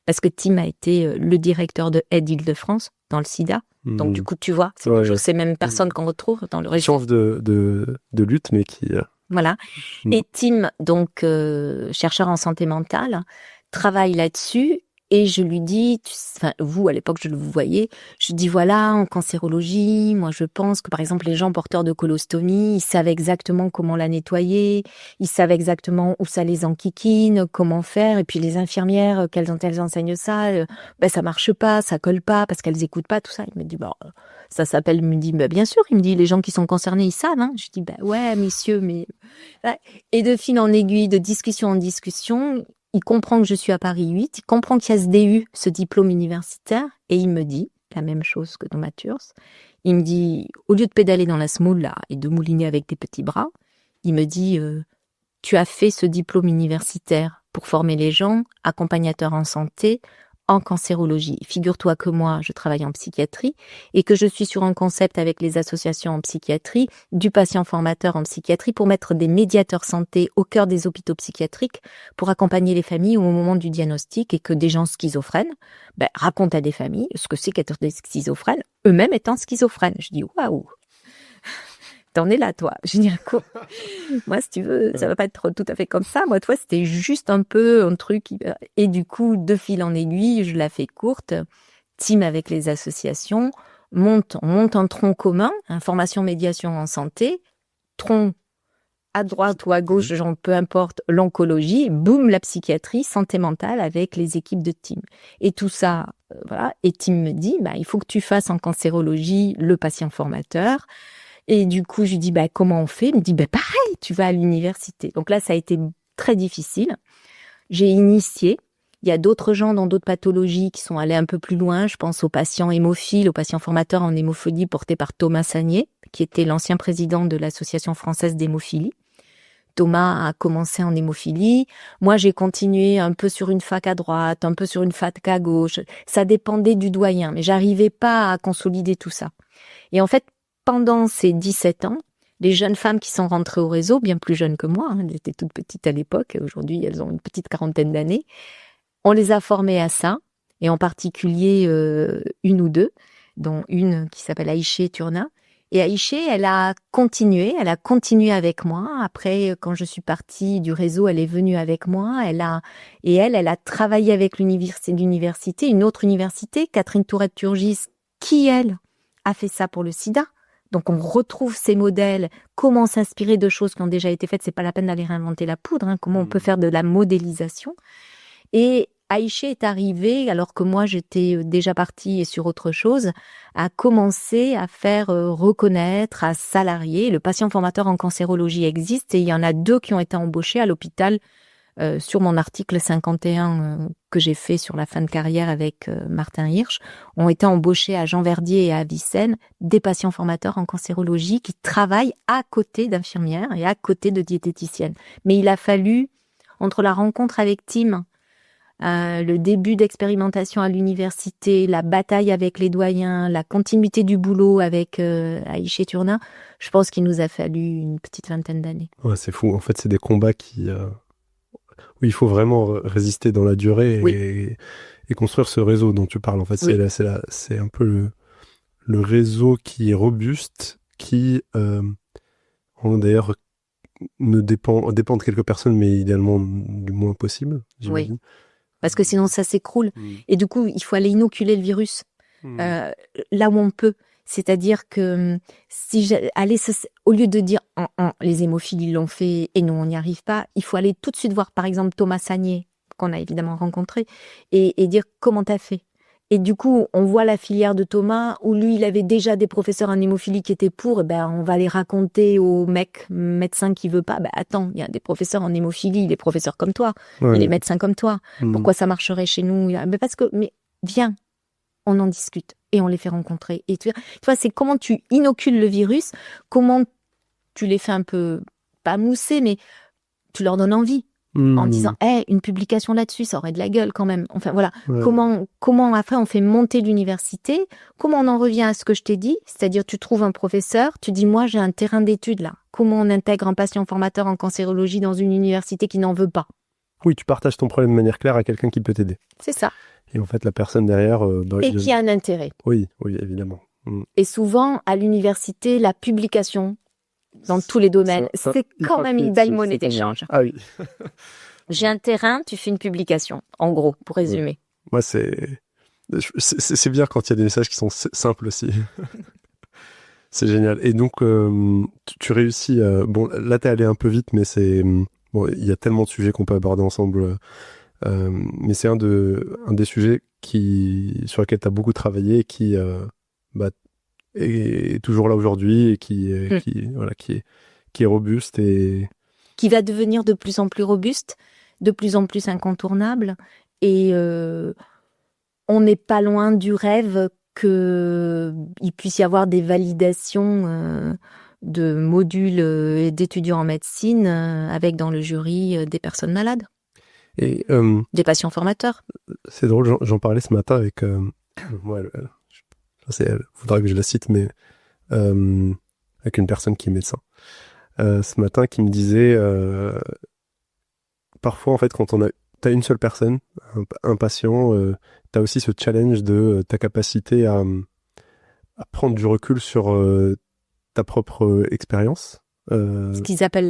S1: parce que Tim a été le directeur de Aide Île-de-France dans le sida. Donc du coup, tu vois, c'est ces mêmes personnes qu'on retrouve dans le région.
S2: Change de lutte, mais qui...
S1: Voilà. Et Tim, donc chercheur en santé mentale, travaille là-dessus. Et je lui dis, vous, à l'époque, je le voyais, je dis, voilà, en cancérologie, moi, je pense que, par exemple, les gens porteurs de colostomie, ils savent exactement comment la nettoyer, ils savent exactement où ça les enquiquine, comment faire, et puis les infirmières, elles enseignent ça, ça marche pas, ça colle pas, parce qu'elles écoutent pas, tout ça. Il me dit, ça s'appelle, il me dit, bien sûr, il me dit, les gens qui sont concernés, ils savent, hein. Je dis, ouais, messieurs, mais... Et de fil en aiguille, de discussion en discussion, il comprend que je suis à Paris 8, il comprend qu'il y a ce DU, ce diplôme universitaire, et il me dit la même chose que dans Mathieu. Il me dit, au lieu de pédaler dans la semoule là et de mouliner avec tes petits bras, il me dit, tu as fait ce diplôme universitaire pour former les gens, accompagnateur en santé, en cancérologie. Figure-toi que moi, je travaille en psychiatrie et que je suis sur un concept avec les associations en psychiatrie, du patient formateur en psychiatrie pour mettre des médiateurs santé au cœur des hôpitaux psychiatriques pour accompagner les familles au moment du diagnostic et que des gens schizophrènes racontent à des familles ce que c'est qu'être des schizophrènes, eux-mêmes étant schizophrènes. Je dis waouh! T'en es là, toi. Je veux dire, quoi. Moi, si tu veux, ça va pas être tout à fait comme ça. Moi, toi, c'était juste un peu un truc. Et du coup, de fil en aiguille, je la fais courte. Team avec les associations. On monte un tronc commun, information, médiation en santé. Tronc à droite ou à gauche, genre, peu importe, l'oncologie. Boum, la psychiatrie, santé mentale avec les équipes de team. Et tout ça, voilà. Et team me dit, il faut que tu fasses en cancérologie le patient formateur. Et du coup, je lui dis, comment on fait? Il me dit, pareil, tu vas à l'université. Donc là, ça a été très difficile. J'ai initié. Il y a d'autres gens dans d'autres pathologies qui sont allés un peu plus loin. Je pense aux patients hémophiles, aux patients formateurs en hémophilie portés par Thomas Sagnier, qui était l'ancien président de l'Association française d'hémophilie. Thomas a commencé en hémophilie. Moi, j'ai continué un peu sur une fac à droite, un peu sur une fac à gauche. Ça dépendait du doyen, mais j'arrivais pas à consolider tout ça. Et en fait, pendant ces 17 ans, les jeunes femmes qui sont rentrées au réseau, bien plus jeunes que moi, elles étaient toutes petites à l'époque, aujourd'hui elles ont une petite quarantaine d'années, on les a formées à ça, et en particulier une ou deux, dont une qui s'appelle Aïché Turna. Et Aïché, elle a continué avec moi. Après, quand je suis partie du réseau, elle est venue avec moi. Elle a travaillé avec l'université, une autre université, Catherine Tourette-Turgis, qui, elle, a fait ça pour le sida. Donc, on retrouve ces modèles, comment s'inspirer de choses qui ont déjà été faites. C'est pas la peine d'aller réinventer la poudre, comment on peut faire de la modélisation. Et Aïché est arrivée, alors que moi, j'étais déjà partie et sur autre chose, à commencer à faire reconnaître, à salarier. Le patient formateur en cancérologie existe et il y en a 2 qui ont été embauchés à l'hôpital sur mon article 51 que j'ai fait sur la fin de carrière avec Martin Hirsch, ont été embauchés à Jean Verdier et à Avicenne des patients formateurs en cancérologie qui travaillent à côté d'infirmières et à côté de diététiciennes. Mais il a fallu, entre la rencontre avec Tim, le début d'expérimentation à l'université, la bataille avec les doyens, la continuité du boulot avec Aïché Turna, je pense qu'il nous a fallu une petite vingtaine d'années.
S2: Ouais, c'est fou. En fait, c'est des combats où il faut vraiment résister dans la durée et construire ce réseau dont tu parles. En fait, c'est un peu le réseau qui est robuste, qui d'ailleurs dépend de quelques personnes, mais idéalement du moins possible, j'imagine.
S1: Oui. Parce que sinon ça s'écroule. Et du coup, il faut aller inoculer le virus là où on peut. C'est-à-dire que au lieu de dire les hémophiles ils l'ont fait et nous on n'y arrive pas, il faut aller tout de suite voir par exemple Thomas Sagnier qu'on a évidemment rencontré et dire comment t'as fait. Et du coup, on voit la filière de Thomas où lui, il avait déjà des professeurs en hémophilie qui étaient pour. On va les raconter aux médecins qui veulent pas. Attends, il y a des professeurs en hémophilie, des professeurs comme toi, et les médecins comme toi. Pourquoi ça marcherait chez nous? Mais viens, on en discute et on les fait rencontrer. Et tu vois, c'est comment tu inocules le virus, comment tu les fais un peu pas mousser, mais tu leur donnes envie. En disant, une publication là-dessus, ça aurait de la gueule quand même. Enfin, voilà. Ouais. Comment après on fait monter l'université? Comment on en revient à ce que je t'ai dit? C'est-à-dire, tu trouves un professeur, tu dis, moi, j'ai un terrain d'études là. Comment on intègre un patient formateur en cancérologie dans une université qui n'en veut pas?
S2: Oui, tu partages ton problème de manière claire à quelqu'un qui peut t'aider.
S1: C'est ça.
S2: Et en fait, la personne derrière...
S1: qui a un intérêt.
S2: Oui, évidemment.
S1: Et souvent, à l'université, la publication... dans tous les domaines, c'est quand même une belle monnaie d'échange.
S2: Ah oui.
S1: J'ai un terrain, tu fais une publication, en gros, pour résumer.
S2: Moi, c'est bien quand il y a des messages qui sont simples aussi. C'est génial. Et donc, tu réussis... bon, là, t'es allé un peu vite, mais il y a tellement de sujets qu'on peut aborder ensemble. Mais c'est un des sujets sur lesquels t'as beaucoup travaillé et qui... est toujours là aujourd'hui et qui est robuste et
S1: qui va devenir de plus en plus robuste, de plus en plus incontournable et on n'est pas loin du rêve qu'il puisse y avoir des validations de modules d'étudiants en médecine avec dans le jury des personnes malades.
S2: Et
S1: des patients formateurs.
S2: c'est drôle, j'en parlais ce matin avec moi. Elle faudra que je la cite, mais avec une personne qui est médecin. Ce matin, qui me disait parfois, en fait, quand t'as une seule personne, un patient, t'as aussi ce challenge de ta capacité à prendre du recul sur ta propre expérience.
S1: Ce qu'ils appellent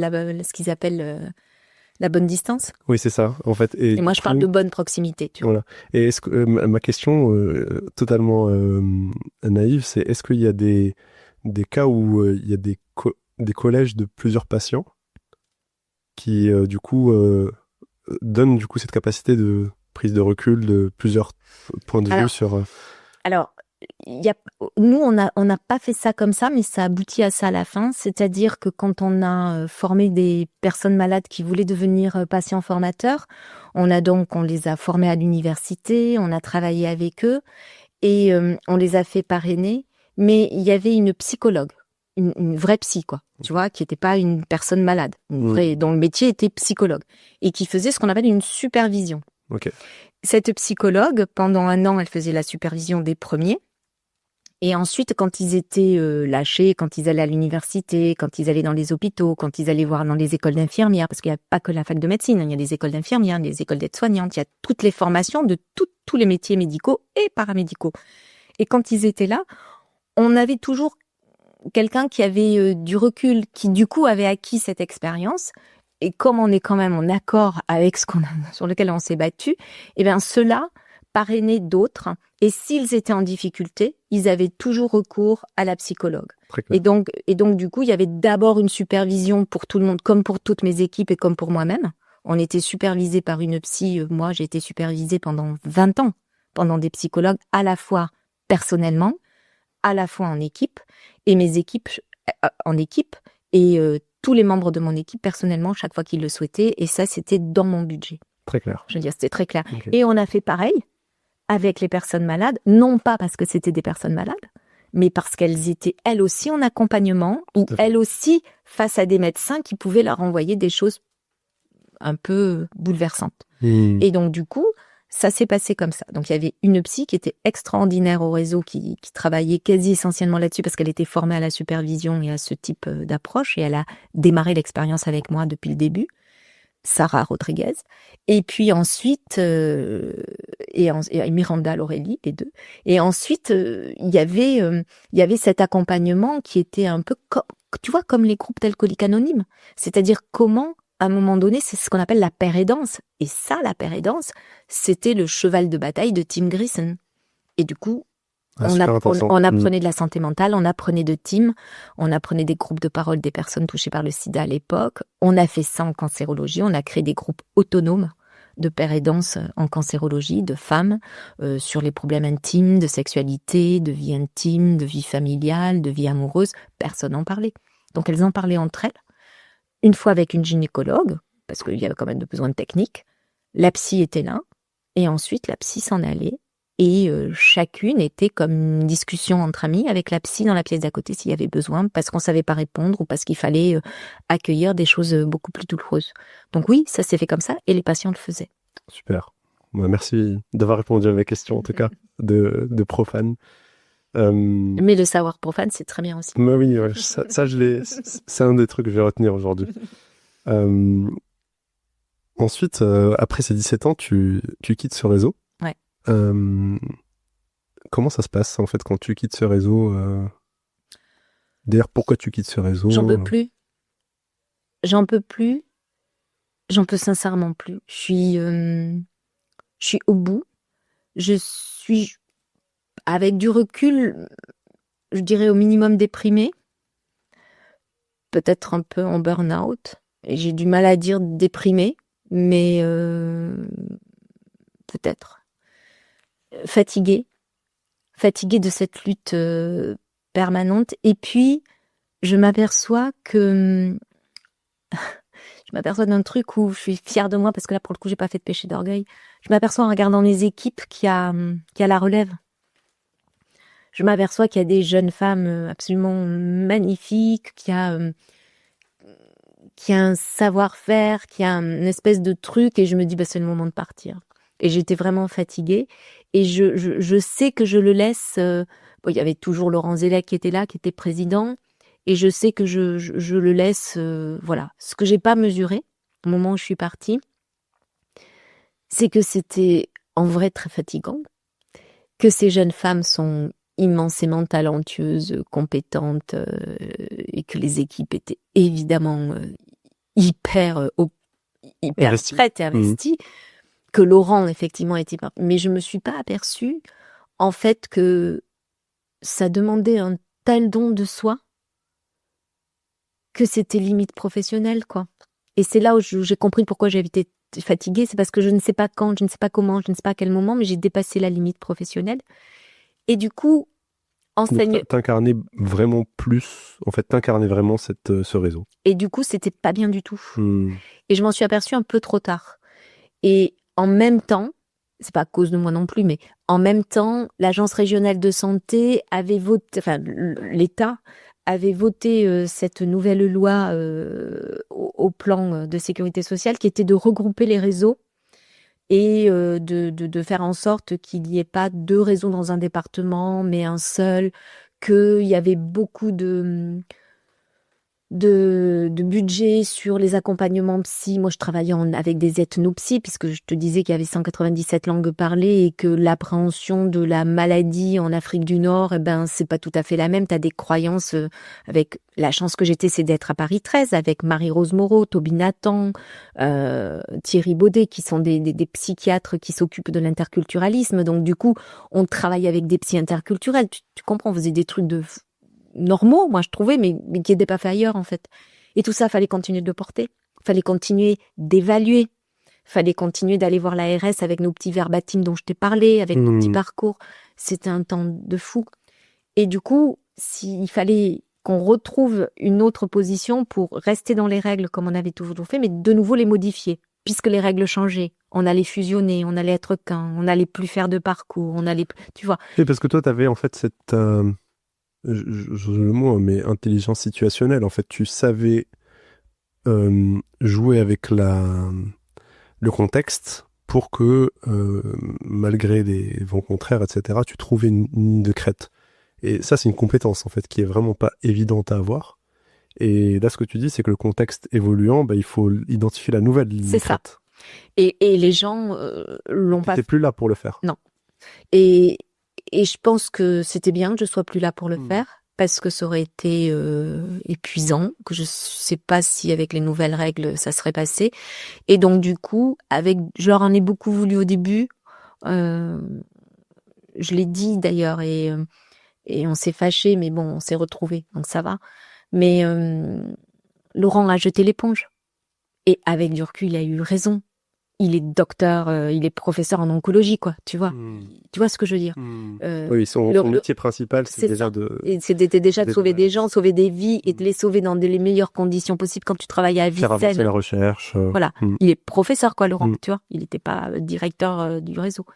S1: la bonne distance.
S2: Oui, c'est ça, en fait.
S1: Et moi, je parle de bonne proximité, tu vois.
S2: Voilà. Et est-ce que, ma question totalement naïve, c'est est-ce qu'il y a des cas où il y a des collèges de plusieurs patients qui, du coup, donnent du coup cette capacité de prise de recul de plusieurs points de vue sur...
S1: Alors, nous, on n'a pas fait ça comme ça, mais ça aboutit à ça à la fin. C'est-à-dire que quand on a formé des personnes malades qui voulaient devenir patients formateurs, on les a formés à l'université, on a travaillé avec eux et on les a fait parrainer. Mais il y avait une psychologue, une vraie psy, quoi. Tu vois, qui n'était pas une personne malade, dont le métier était psychologue et qui faisait ce qu'on appelle une supervision.
S2: Okay.
S1: Cette psychologue, pendant 1 an, elle faisait la supervision des premiers. Et ensuite, quand ils étaient lâchés, quand ils allaient à l'université, quand ils allaient dans les hôpitaux, quand ils allaient voir dans les écoles d'infirmières, parce qu'il n'y a pas que la fac de médecine, il y a des écoles d'infirmières, des écoles d'aides-soignantes, il y a toutes les formations de tous les métiers médicaux et paramédicaux. Et quand ils étaient là, on avait toujours quelqu'un qui avait du recul, qui du coup avait acquis cette expérience. Et comme on est quand même en accord avec sur lequel on s'est battu, eh bien ceux-là parrainaient d'autres. Et s'ils étaient en difficulté, ils avaient toujours recours à la psychologue. Et donc, du coup, il y avait d'abord une supervision pour tout le monde, comme pour toutes mes équipes et comme pour moi-même. On était supervisés par une psy. Moi, j'ai été supervisée pendant 20 ans, pendant des psychologues, à la fois personnellement, à la fois en équipe, et mes équipes en équipe, et tous les membres de mon équipe personnellement, chaque fois qu'ils le souhaitaient. Et ça, c'était dans mon budget.
S2: Très clair.
S1: Je veux dire, c'était très clair.
S2: Okay.
S1: Et on a fait pareil avec les personnes malades, non pas parce que c'était des personnes malades, mais parce qu'elles étaient elles aussi en accompagnement, ou elles aussi face à des médecins qui pouvaient leur envoyer des choses un peu bouleversantes. Et donc du coup, ça s'est passé comme ça. Donc il y avait une psy qui était extraordinaire au réseau, qui travaillait quasi essentiellement là-dessus parce qu'elle était formée à la supervision et à ce type d'approche, et elle a démarré l'expérience avec moi depuis le début. Sarah Rodriguez, et puis ensuite et Miranda Laurelie, les deux. Et ensuite il y avait cet accompagnement qui était un peu tu vois, comme les groupes d'alcooliques anonymes, c'est-à-dire comment à un moment donné, c'est ce qu'on appelle la paire aidance. Et ça, la paire aidance, c'était le cheval de bataille de Tim Grison. Et du coup, on apprenait de la santé mentale, on apprenait de Tim, on apprenait des groupes de parole des personnes touchées par le sida à l'époque. On a fait ça en cancérologie, on a créé des groupes autonomes de paire aidance en cancérologie, de femmes, sur les problèmes intimes, de sexualité, de vie intime, de vie familiale, de vie amoureuse. Personne n'en parlait. Donc elles en parlaient entre elles. Une fois avec une gynécologue, parce qu'il y avait quand même besoin de technique. La psy était là, et ensuite la psy s'en allait. Et chacune était comme une discussion entre amis avec la psy dans la pièce d'à côté s'il y avait besoin, parce qu'on savait pas répondre ou parce qu'il fallait accueillir des choses beaucoup plus douloureuses. Donc oui, ça s'est fait comme ça et les patients le faisaient.
S2: Super. Merci d'avoir répondu à mes questions, en tout cas, de profane.
S1: Mais le savoir profane, c'est très bien aussi.
S2: Mais oui, ouais, ça c'est un des trucs que je vais retenir aujourd'hui. Ensuite, après ces 17 ans, tu quittes ce réseau.
S1: Ouais.
S2: Comment ça se passe en fait quand tu quittes ce réseau D'ailleurs, pourquoi tu quittes ce réseau
S1: J'en peux plus. J'en peux plus. J'en peux sincèrement plus. Je suis au bout. Je suis, avec du recul, je dirais au minimum déprimée. Peut-être un peu en burn-out. Et j'ai du mal à dire déprimée, mais peut-être. Fatiguée de cette lutte permanente. Et puis, je m'aperçois d'un truc où je suis fière de moi, parce que là, pour le coup, j'ai pas fait de péché d'orgueil. Je m'aperçois en regardant les équipes qu'il y a la relève. Je m'aperçois qu'il y a des jeunes femmes absolument magnifiques, qu'il y a qui a un savoir-faire, qui a une espèce de truc, et je me dis, c'est le moment de partir. Et j'étais vraiment fatiguée, et je sais que je le laisse. Il y avait toujours Laurent Zellec qui était là, qui était président, et je sais que je le laisse. Voilà. Ce que j'ai pas mesuré au moment où je suis partie, c'est que c'était en vrai très fatigant, que ces jeunes femmes sont immensément talentueuses, compétentes, et que les équipes étaient évidemment hyper prêtes et investies, que Laurent effectivement était pas. Mais je me suis pas aperçue en fait que ça demandait un tel don de soi que c'était limite professionnel, quoi. Et c'est là où j'ai compris pourquoi j'avais été fatiguée, c'est parce que je ne sais pas quand, je ne sais pas comment, je ne sais pas à quel moment, mais j'ai dépassé la limite professionnelle. Et du coup,
S2: t'incarnais vraiment plus, en fait, t'incarnais vraiment ce réseau.
S1: Et du coup, c'était pas bien du tout. Et je m'en suis aperçue un peu trop tard. Et en même temps, c'est pas à cause de moi non plus, mais en même temps, l'Agence régionale de santé avait voté, enfin, l'État avait voté cette nouvelle loi au plan de sécurité sociale qui était de regrouper les réseaux et de faire en sorte qu'il n'y ait pas 2 réseaux dans un département, mais un seul, qu'il y avait beaucoup de budget sur les accompagnements psy. Moi, je travaillais avec des ethnopsy, puisque je te disais qu'il y avait 197 langues parlées et que l'appréhension de la maladie en Afrique du Nord, c'est pas tout à fait la même. Tu as des croyances avec la chance que j'étais, c'est d'être à Paris 13 avec Marie-Rose Moreau, Toby Nathan, Thierry Baudet, qui sont des psychiatres qui s'occupent de l'interculturalisme. Donc, du coup, on travaille avec des psy interculturels. Tu comprends, on faisait des trucs de normaux, moi je trouvais, mais qui n'étaient pas faits ailleurs en fait. Et tout ça, fallait continuer de le porter, fallait continuer d'évaluer, fallait continuer d'aller voir l'ARS avec nos petits verbatims dont je t'ai parlé, avec nos petits parcours. C'était un temps de fou. Et du coup, il fallait qu'on retrouve une autre position pour rester dans les règles comme on avait toujours fait, mais de nouveau les modifier, puisque les règles changeaient. On allait fusionner, on allait être qu'un, on allait plus faire de parcours, on allait, tu vois.
S2: Et parce que toi, tu avais en fait cette le mot, mais intelligence situationnelle. En fait, tu savais jouer avec le contexte pour que, malgré des vents contraires, etc., tu trouvais une ligne de crête. Et ça, c'est une compétence, en fait, qui est vraiment pas évidente à avoir. Et là, ce que tu dis, c'est que le contexte évoluant, il faut identifier la nouvelle ligne de crête.
S1: C'est ça. Et les gens l'ont pas fait.
S2: T'es plus là pour le faire.
S1: Non. Et je pense que c'était bien que je sois plus là pour le faire, parce que ça aurait été épuisant, que je sais pas si avec les nouvelles règles ça serait passé. Et donc du coup, je leur en ai beaucoup voulu au début. Je l'ai dit d'ailleurs, et on s'est fâchés, mais bon, on s'est retrouvés, donc ça va. Mais Laurent a jeté l'éponge. Et avec du recul, il a eu raison. Il est docteur, il est professeur en oncologie, quoi, tu vois. Tu vois ce que je veux dire.
S2: Oui, son métier principal, c'est déjà
S1: c'était déjà de sauver des gens, sauver des vies, et de les sauver dans les meilleures conditions possibles quand tu travailles à Vincennes.
S2: Faire avancer la recherche.
S1: Voilà. Il est professeur, quoi, Laurent, tu vois. Il n'était pas directeur du réseau.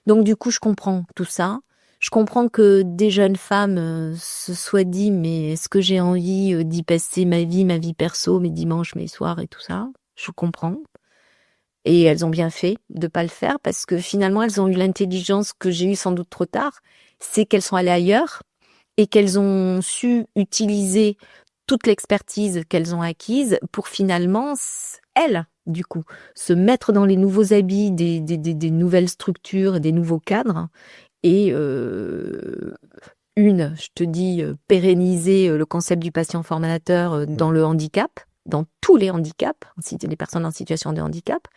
S1: Donc, du coup, je comprends tout ça. Je comprends que des jeunes femmes se soient dit, mais est-ce que j'ai envie d'y passer ma vie perso, mes dimanches, mes soirs et tout ça? Je comprends. Et elles ont bien fait de pas le faire, parce que finalement, elles ont eu l'intelligence que j'ai eue sans doute trop tard. C'est qu'elles sont allées ailleurs et qu'elles ont su utiliser toute l'expertise qu'elles ont acquise pour finalement, elles, du coup, se mettre dans les nouveaux habits des nouvelles structures, des nouveaux cadres. Et je te dis, pérenniser le concept du patient formateur dans le handicap, dans tous les handicaps, les personnes en situation de handicap.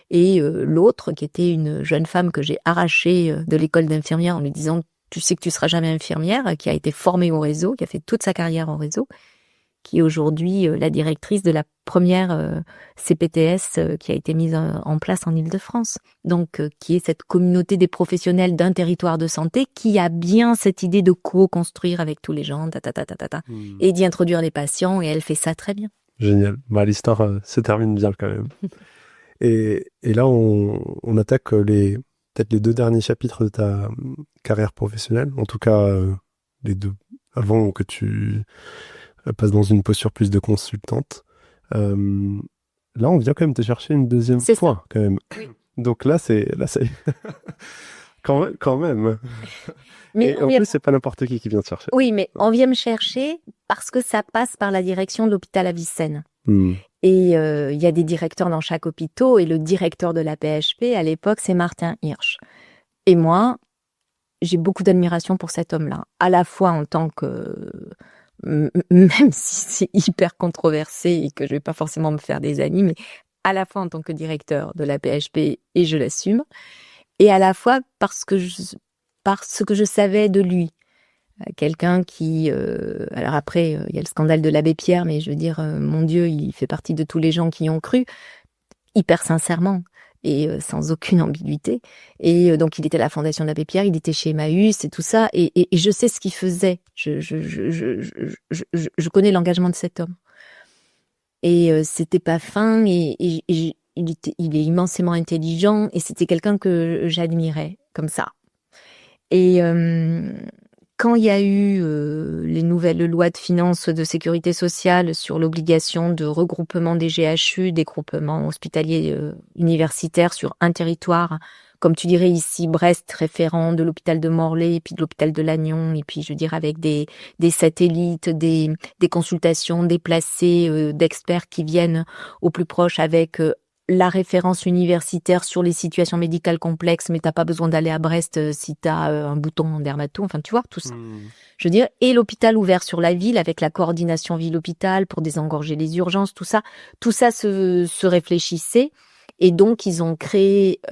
S1: Et l'autre, qui était une jeune femme que j'ai arrachée de l'école d'infirmière en lui disant « Tu sais que tu seras jamais infirmière », qui a été formée au réseau, qui a fait toute sa carrière en réseau, qui est aujourd'hui la directrice de la première CPTS qui a été mise en place en Île-de-France. Donc, qui est cette communauté des professionnels d'un territoire de santé qui a bien cette idée de co-construire avec tous les gens, et d'y introduire les patients, et elle fait ça très bien.
S2: Génial. L'histoire se termine bien quand même. Et là, on attaque peut-être les 2 derniers chapitres de ta carrière professionnelle. En tout cas, les 2 avant que tu passes dans une posture plus de consultante. Là, on vient quand même te chercher une deuxième
S1: C'est
S2: fois,
S1: ça.
S2: quand même.
S1: Oui.
S2: Donc là, c'est quand même.
S1: Mais
S2: Et en plus, c'est pas n'importe qui vient te chercher.
S1: oui, mais on vient me chercher parce que ça passe par la direction de l'hôpital Avicenne.
S2: Hmm.
S1: Et il y a des directeurs dans chaque hôpital, et le directeur de la PHP, à l'époque, c'est Martin Hirsch. Et moi, j'ai beaucoup d'admiration pour cet homme-là, à la fois en tant que, même si c'est hyper controversé et que je vais pas forcément me faire des amis, mais à la fois en tant que directeur de la PHP, et je l'assume, et à la fois parce que je savais de lui. Quelqu'un qui... alors après, il y a le scandale de l'abbé Pierre, mais je veux dire, mon Dieu, il fait partie de tous les gens qui y ont cru, hyper sincèrement et sans aucune ambiguïté. Et donc, il était à la fondation de l'abbé Pierre, il était chez Emmaüs et tout ça, et je sais ce qu'il faisait. Je connais l'engagement de cet homme. Et c'était pas fin, et il est immensément intelligent, et c'était quelqu'un que j'admirais, comme ça. Et quand il y a eu les nouvelles lois de finances de sécurité sociale sur l'obligation de regroupement des GHU, des groupements hospitaliers universitaires sur un territoire, comme tu dirais ici, Brest, référent de l'hôpital de Morlaix, et puis de l'hôpital de Lannion, et puis je dirais avec des satellites, des consultations déplacées d'experts qui viennent au plus proche avec la référence universitaire sur les situations médicales complexes, mais t'as pas besoin d'aller à Brest si t'as un bouton en dermato, enfin tu vois, tout ça. Je veux dire, et l'hôpital ouvert sur la ville avec la coordination ville-hôpital pour désengorger les urgences, tout ça se réfléchissait, et donc ils ont créé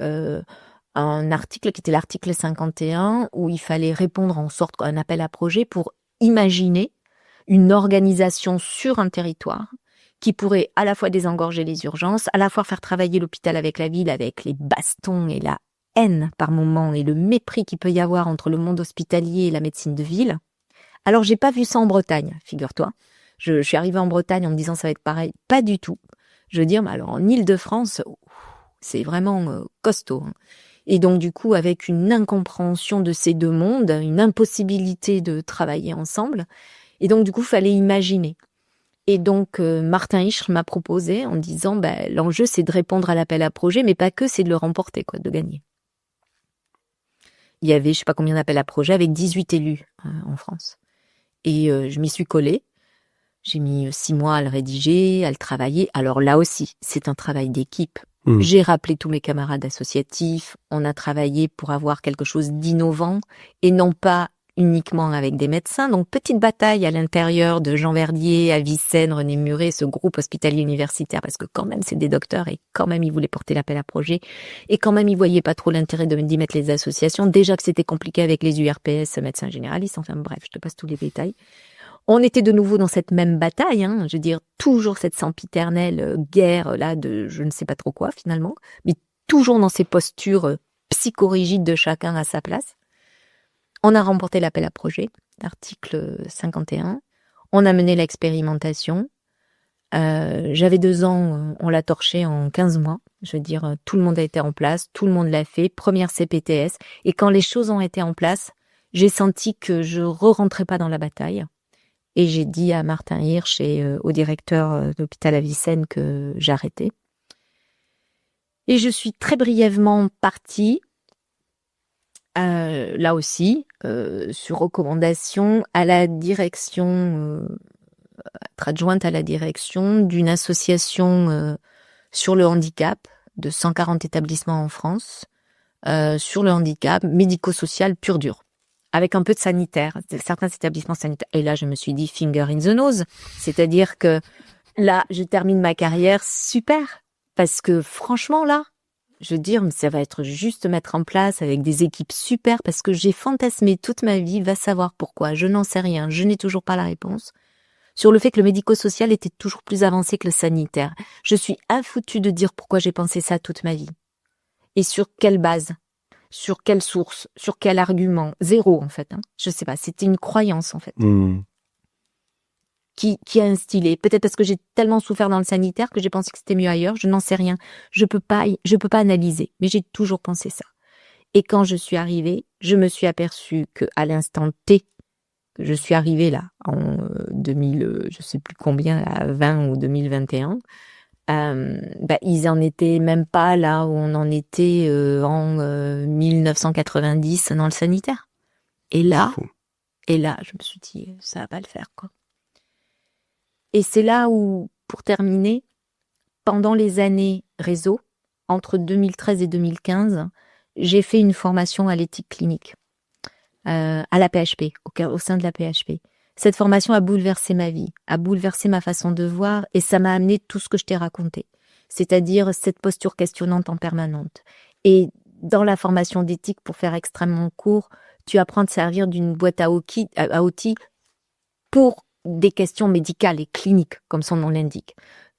S1: un article qui était l'article 51 où il fallait répondre en sorte un appel à projet pour imaginer une organisation sur un territoire qui pourrait à la fois désengorger les urgences, à la fois faire travailler l'hôpital avec la ville, avec les bastons et la haine par moments et le mépris qu'il peut y avoir entre le monde hospitalier et la médecine de ville. Alors, j'ai pas vu ça en Bretagne, figure-toi. Je suis arrivée en Bretagne en me disant ça va être pareil. Pas du tout. Je veux dire, mais alors en Île-de-France, c'est vraiment costaud. Et donc, du coup, avec une incompréhension de ces deux mondes, une impossibilité de travailler ensemble. Et donc, du coup, fallait imaginer. Et donc, Martin Hirsch m'a proposé en disant, l'enjeu, c'est de répondre à l'appel à projet, mais pas que, c'est de le remporter, quoi, de gagner. Il y avait, je sais pas combien d'appels à projet, avec 18 élus en France. Et je m'y suis collée. J'ai mis 6 mois à le rédiger, à le travailler. Alors là aussi, c'est un travail d'équipe. J'ai rappelé tous mes camarades associatifs. On a travaillé pour avoir quelque chose d'innovant et non pas uniquement avec des médecins. Donc, petite bataille à l'intérieur de Jean Verdier, Avicenne, René Muret, ce groupe hospitalier universitaire, parce que quand même, c'est des docteurs et quand même, ils voulaient porter l'appel à projet et quand même, ils voyaient pas trop l'intérêt d'y mettre les associations. Déjà que c'était compliqué avec les URPS, médecins généralistes. Enfin bref, je te passe tous les détails. On était de nouveau dans cette même bataille, je veux dire, toujours cette sempiternelle guerre là de je ne sais pas trop quoi finalement, mais toujours dans ces postures psychorigides de chacun à sa place. On a remporté l'appel à projet, article 51. On a mené l'expérimentation. J'avais 2 ans, on l'a torché en 15 mois. Je veux dire, tout le monde a été en place, tout le monde l'a fait. Première CPTS. Et quand les choses ont été en place, j'ai senti que je re-rentrais pas dans la bataille. Et j'ai dit à Martin Hirsch et au directeur de l'hôpital Avicenne que j'arrêtais. Et je suis très brièvement partie, là aussi, sur recommandation, à la direction, être adjointe à la direction d'une association sur le handicap de 140 établissements en France, sur le handicap médico-social pur dur. Avec un peu de sanitaire, certains établissements sanitaires. Et là, je me suis dit finger in the nose. C'est-à-dire que là, je termine ma carrière super. Parce que franchement, là, je veux dire, ça va être juste mettre en place avec des équipes super. Parce que j'ai fantasmé toute ma vie, va savoir pourquoi. Je n'en sais rien, je n'ai toujours pas la réponse. Sur le fait que le médico-social était toujours plus avancé que le sanitaire. Je suis infoutue de dire pourquoi j'ai pensé ça toute ma vie. Et sur quelle base ? Sur quelle source? Sur quel argument? Zéro, en fait. Je sais pas. C'était une croyance, en fait. Qui a instillé. Peut-être parce que j'ai tellement souffert dans le sanitaire que j'ai pensé que c'était mieux ailleurs. Je n'en sais rien. Je peux pas analyser. Mais j'ai toujours pensé ça. Et quand je suis arrivée, je me suis aperçue que, à l'instant T, je suis arrivée là en 2000, je sais plus combien, à 20 ou 2021. Ils en étaient même pas là où on en était en 1990 dans le sanitaire. Et là, je me suis dit, ça va pas le faire, quoi. Et c'est là où, pour terminer, pendant les années réseau, entre 2013 et 2015, j'ai fait une formation à l'éthique clinique, à la PHP, au sein de la PHP. Cette formation a bouleversé ma vie, a bouleversé ma façon de voir, et ça m'a amené tout ce que je t'ai raconté. C'est-à-dire cette posture questionnante en permanente. Et dans la formation d'éthique, pour faire extrêmement court, tu apprends à te servir d'une boîte à outils pour des questions médicales et cliniques, comme son nom l'indique.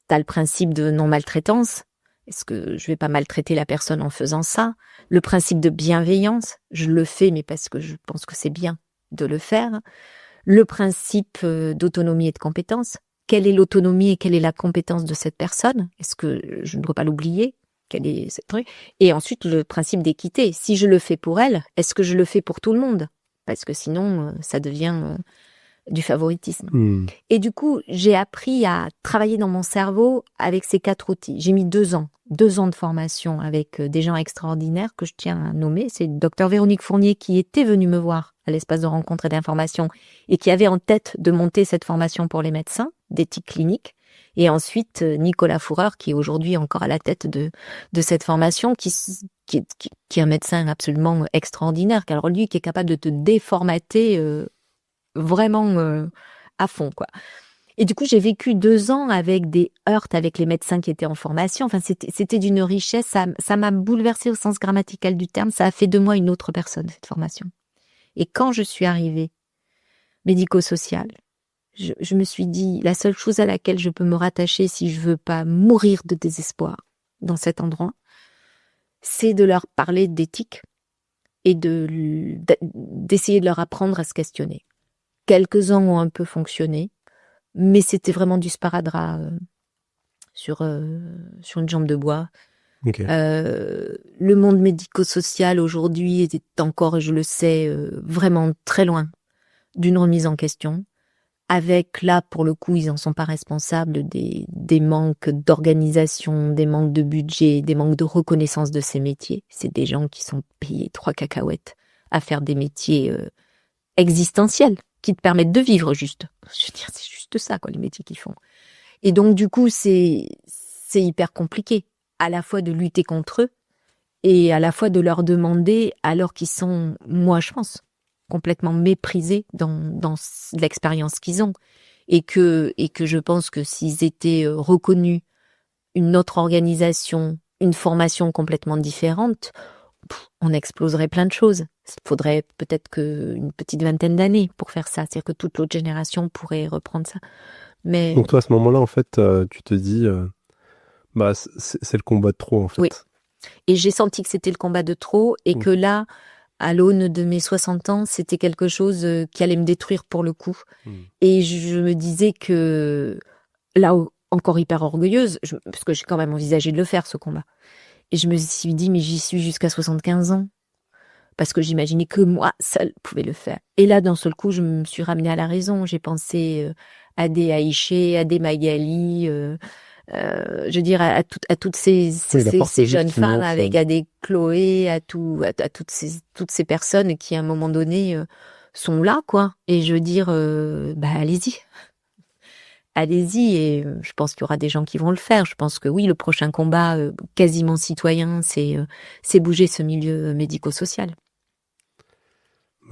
S1: Tu as le principe de non-maltraitance. Est-ce que je vais pas maltraiter la personne en faisant ça? Le principe de bienveillance, je le fais, mais parce que je pense que c'est bien de le faire. Le principe d'autonomie et de compétence. Quelle est l'autonomie et quelle est la compétence de cette personne? Est-ce que je ne dois pas l'oublier? Quel est ce truc? Et ensuite, le principe d'équité. Si je le fais pour elle, est-ce que je le fais pour tout le monde? Parce que sinon, ça devient du favoritisme. Et du coup, j'ai appris à travailler dans mon cerveau avec ces 4 outils. J'ai mis 2 ans de formation avec des gens extraordinaires que je tiens à nommer. C'est le docteur Véronique Fournier qui était venue me voir à l'espace de rencontre et d'information et qui avait en tête de monter cette formation pour les médecins d'éthique clinique. Et ensuite, Nicolas Fourreur, qui est aujourd'hui encore à la tête de cette formation, qui est un médecin absolument extraordinaire. Alors lui, qui est capable de te déformater vraiment à fond, quoi. Et du coup, j'ai vécu 2 ans avec des heurts avec les médecins qui étaient en formation. Enfin, c'était d'une richesse. Ça m'a bouleversée au sens grammatical du terme. Ça a fait de moi une autre personne, cette formation. Et quand je suis arrivée médico-sociale, je me suis dit, la seule chose à laquelle je peux me rattacher si je veux pas mourir de désespoir dans cet endroit, c'est de leur parler d'éthique et d'essayer de leur apprendre à se questionner. Quelques-uns ont un peu fonctionné, mais c'était vraiment du sparadrap sur une jambe de bois.
S2: Okay.
S1: Le monde médico-social aujourd'hui est encore, et je le sais, vraiment très loin d'une remise en question. Avec, là, pour le coup, ils en sont pas responsables des manques d'organisation, des manques de budget, des manques de reconnaissance de ces métiers. C'est des gens qui sont payés 3 cacahuètes à faire des métiers existentiels qui te permettent de vivre juste. Je veux dire, c'est juste ça, quoi, les métiers qu'ils font. Et donc, du coup, c'est hyper compliqué, à la fois de lutter contre eux et à la fois de leur demander, alors qu'ils sont, moi, je pense, complètement méprisés dans l'expérience qu'ils ont. Et que je pense que s'ils étaient reconnus une autre organisation, une formation complètement différente, on exploserait plein de choses. Il faudrait peut-être une petite vingtaine d'années pour faire ça. C'est-à-dire que toute l'autre génération pourrait reprendre ça. Mais...
S2: Donc toi, à ce moment-là, en fait, tu te dis, c'est le combat de trop, en fait.
S1: Oui. Et j'ai senti que c'était le combat de trop et que là, à l'aune de mes 60 ans, c'était quelque chose qui allait me détruire pour le coup. Et je me disais que, là, encore hyper orgueilleuse, parce que j'ai quand même envisagé de le faire, ce combat. Et je me suis dit, mais j'y suis jusqu'à 75 ans. Parce que j'imaginais que moi, seule, pouvais le faire. Et là, d'un seul coup, je me suis ramenée à la raison. J'ai pensé à des Aïché, à des Magali, je veux dire, à toutes ces jeunes femmes, avec à des Chloé, à toutes ces personnes qui, à un moment donné, sont là, quoi. Et je veux dire, allez-y. Allez-y, et je pense qu'il y aura des gens qui vont le faire. Je pense que oui, le prochain combat quasiment citoyen, c'est bouger ce milieu médico-social.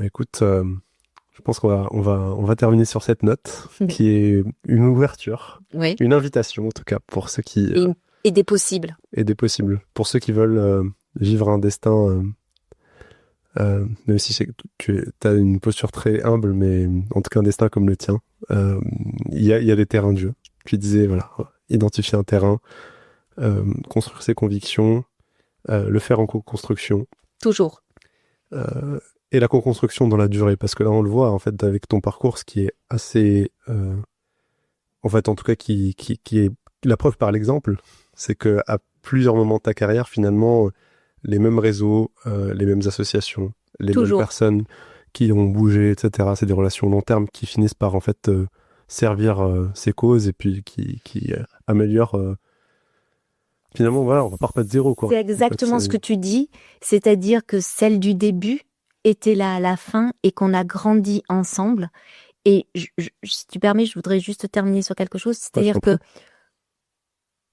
S2: Écoute, je pense qu'on va terminer sur cette note, qui est une ouverture,
S1: oui.
S2: Une invitation en tout cas, pour ceux qui...
S1: Et des possibles.
S2: Et des possibles. Pour ceux qui veulent vivre un destin... même si tu as une posture très humble, mais en tout cas un destin comme le tien, il y a des terrains de jeu. Tu disais, voilà, identifier un terrain, construire ses convictions, le faire en co-construction.
S1: Toujours.
S2: Et la co-construction dans la durée, parce que là on le voit en fait avec ton parcours, ce qui est assez... en fait, en tout cas, qui est la preuve par l'exemple, c'est que à plusieurs moments de ta carrière, finalement... les mêmes réseaux, les mêmes associations, les mêmes personnes qui ont bougé, etc. C'est des relations long terme qui finissent par en fait servir ces causes et puis qui améliorent. Finalement, voilà, on repart pas de zéro, quoi.
S1: C'est exactement ce que tu dis, c'est-à-dire que celle du début était là à la fin et qu'on a grandi ensemble. Et si tu permets, je voudrais juste terminer sur quelque chose, c'est-à-dire que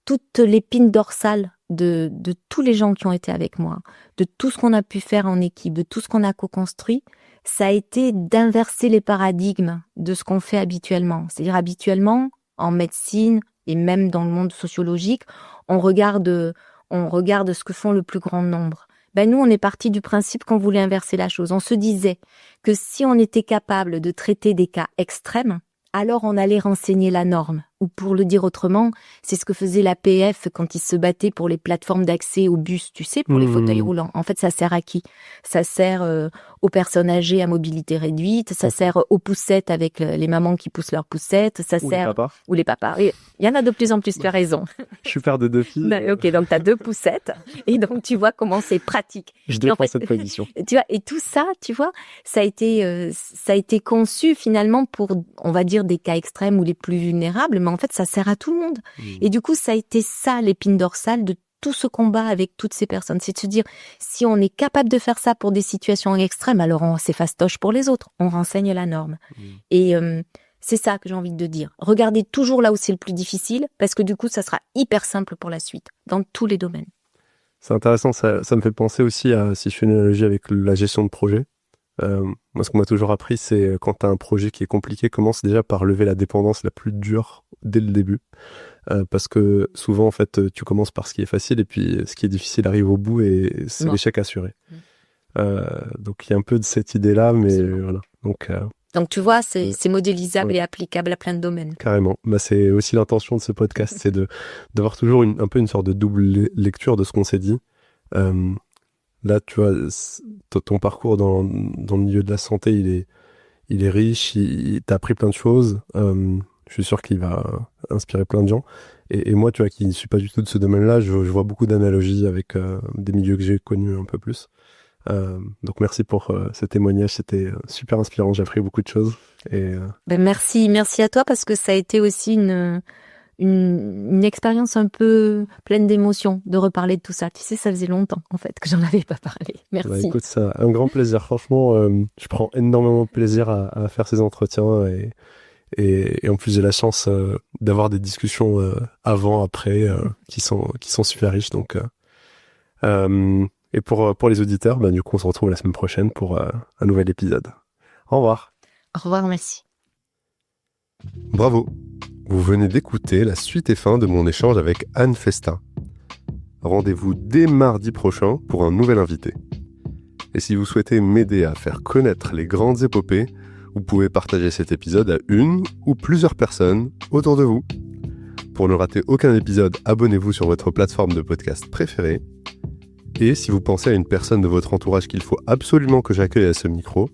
S1: toute l'épine dorsale de tous les gens qui ont été avec moi, de tout ce qu'on a pu faire en équipe, de tout ce qu'on a co-construit, ça a été d'inverser les paradigmes de ce qu'on fait habituellement. C'est-à-dire habituellement, en médecine et même dans le monde sociologique, on regarde ce que font le plus grand nombre. Ben nous, on est parti du principe qu'on voulait inverser la chose. On se disait que si on était capable de traiter des cas extrêmes, alors on allait renseigner la norme. Ou pour le dire autrement, c'est ce que faisait l'APF quand ils se battaient pour les plateformes d'accès aux bus, tu sais, pour les fauteuils roulants. En fait, ça sert à qui ? Ça sert aux personnes âgées à mobilité réduite, ça sert aux poussettes avec les mamans qui poussent leurs poussettes, ça sert... Ou les papas. Il y en a de plus en plus, tu as raison.
S2: Je suis père de 2 filles.
S1: Ok, donc tu as 2 poussettes, et donc tu vois comment c'est pratique.
S2: Je défends cette position.
S1: Tu vois, et tout ça, tu vois, ça a été conçu finalement pour, on va dire, des cas extrêmes ou les plus vulnérables, mais en fait, ça sert à tout le monde. Et du coup, ça a été ça, l'épine dorsale de tout ce combat avec toutes ces personnes. C'est de se dire, si on est capable de faire ça pour des situations extrêmes, alors on s'effastoche pour les autres. On renseigne la norme. Et c'est ça que j'ai envie de dire. Regardez toujours là où c'est le plus difficile, parce que du coup, ça sera hyper simple pour la suite, dans tous les domaines.
S2: C'est intéressant, ça me fait penser aussi à, si je fais une analogie avec la gestion de projet. Moi, ce qu'on m'a toujours appris, c'est quand tu as un projet qui est compliqué, commence déjà par lever la dépendance la plus dure dès le début. Parce que souvent, en fait, tu commences par ce qui est facile et puis ce qui est difficile arrive au bout et c'est l'échec assuré. Donc, il y a un peu de cette idée-là, mais voilà. Donc,
S1: tu vois, c'est modélisable et applicable à plein de domaines.
S2: Carrément. Bah, c'est aussi l'intention de ce podcast, c'est d'avoir toujours un peu une sorte de double lecture de ce qu'on s'est dit. Là, tu vois, ton parcours dans le milieu de la santé, il est riche, t'as appris plein de choses. Je suis sûr qu'il va inspirer plein de gens. Et moi, tu vois, qui ne suis pas du tout de ce domaine-là, je vois beaucoup d'analogies avec des milieux que j'ai connus un peu plus. Donc merci pour ce témoignage, c'était super inspirant, j'ai appris beaucoup de choses.
S1: Merci à toi parce que ça a été aussi une expérience un peu pleine d'émotions de reparler de tout ça. Tu sais, ça faisait longtemps en fait que j'en avais pas parlé. Merci.
S2: Bah, écoute, c'est un grand plaisir. Franchement, je prends énormément de plaisir à faire ces entretiens et en plus j'ai la chance d'avoir des discussions avant, après, qui sont super riches. Donc, et pour les auditeurs, bah, du coup, on se retrouve la semaine prochaine pour un nouvel épisode. Au revoir.
S1: Au revoir, merci.
S2: Bravo. Vous venez d'écouter la suite et fin de mon échange avec Anne Festin. Rendez-vous dès mardi prochain pour un nouvel invité. Et si vous souhaitez m'aider à faire connaître les grandes épopées, vous pouvez partager cet épisode à une ou plusieurs personnes autour de vous. Pour ne rater aucun épisode, abonnez-vous sur votre plateforme de podcast préférée. Et si vous pensez à une personne de votre entourage qu'il faut absolument que j'accueille à ce micro,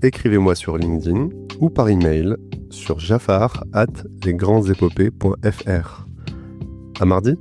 S2: écrivez-moi sur LinkedIn ou par email sur jafar@lesgrandsépopées.fr. À mardi!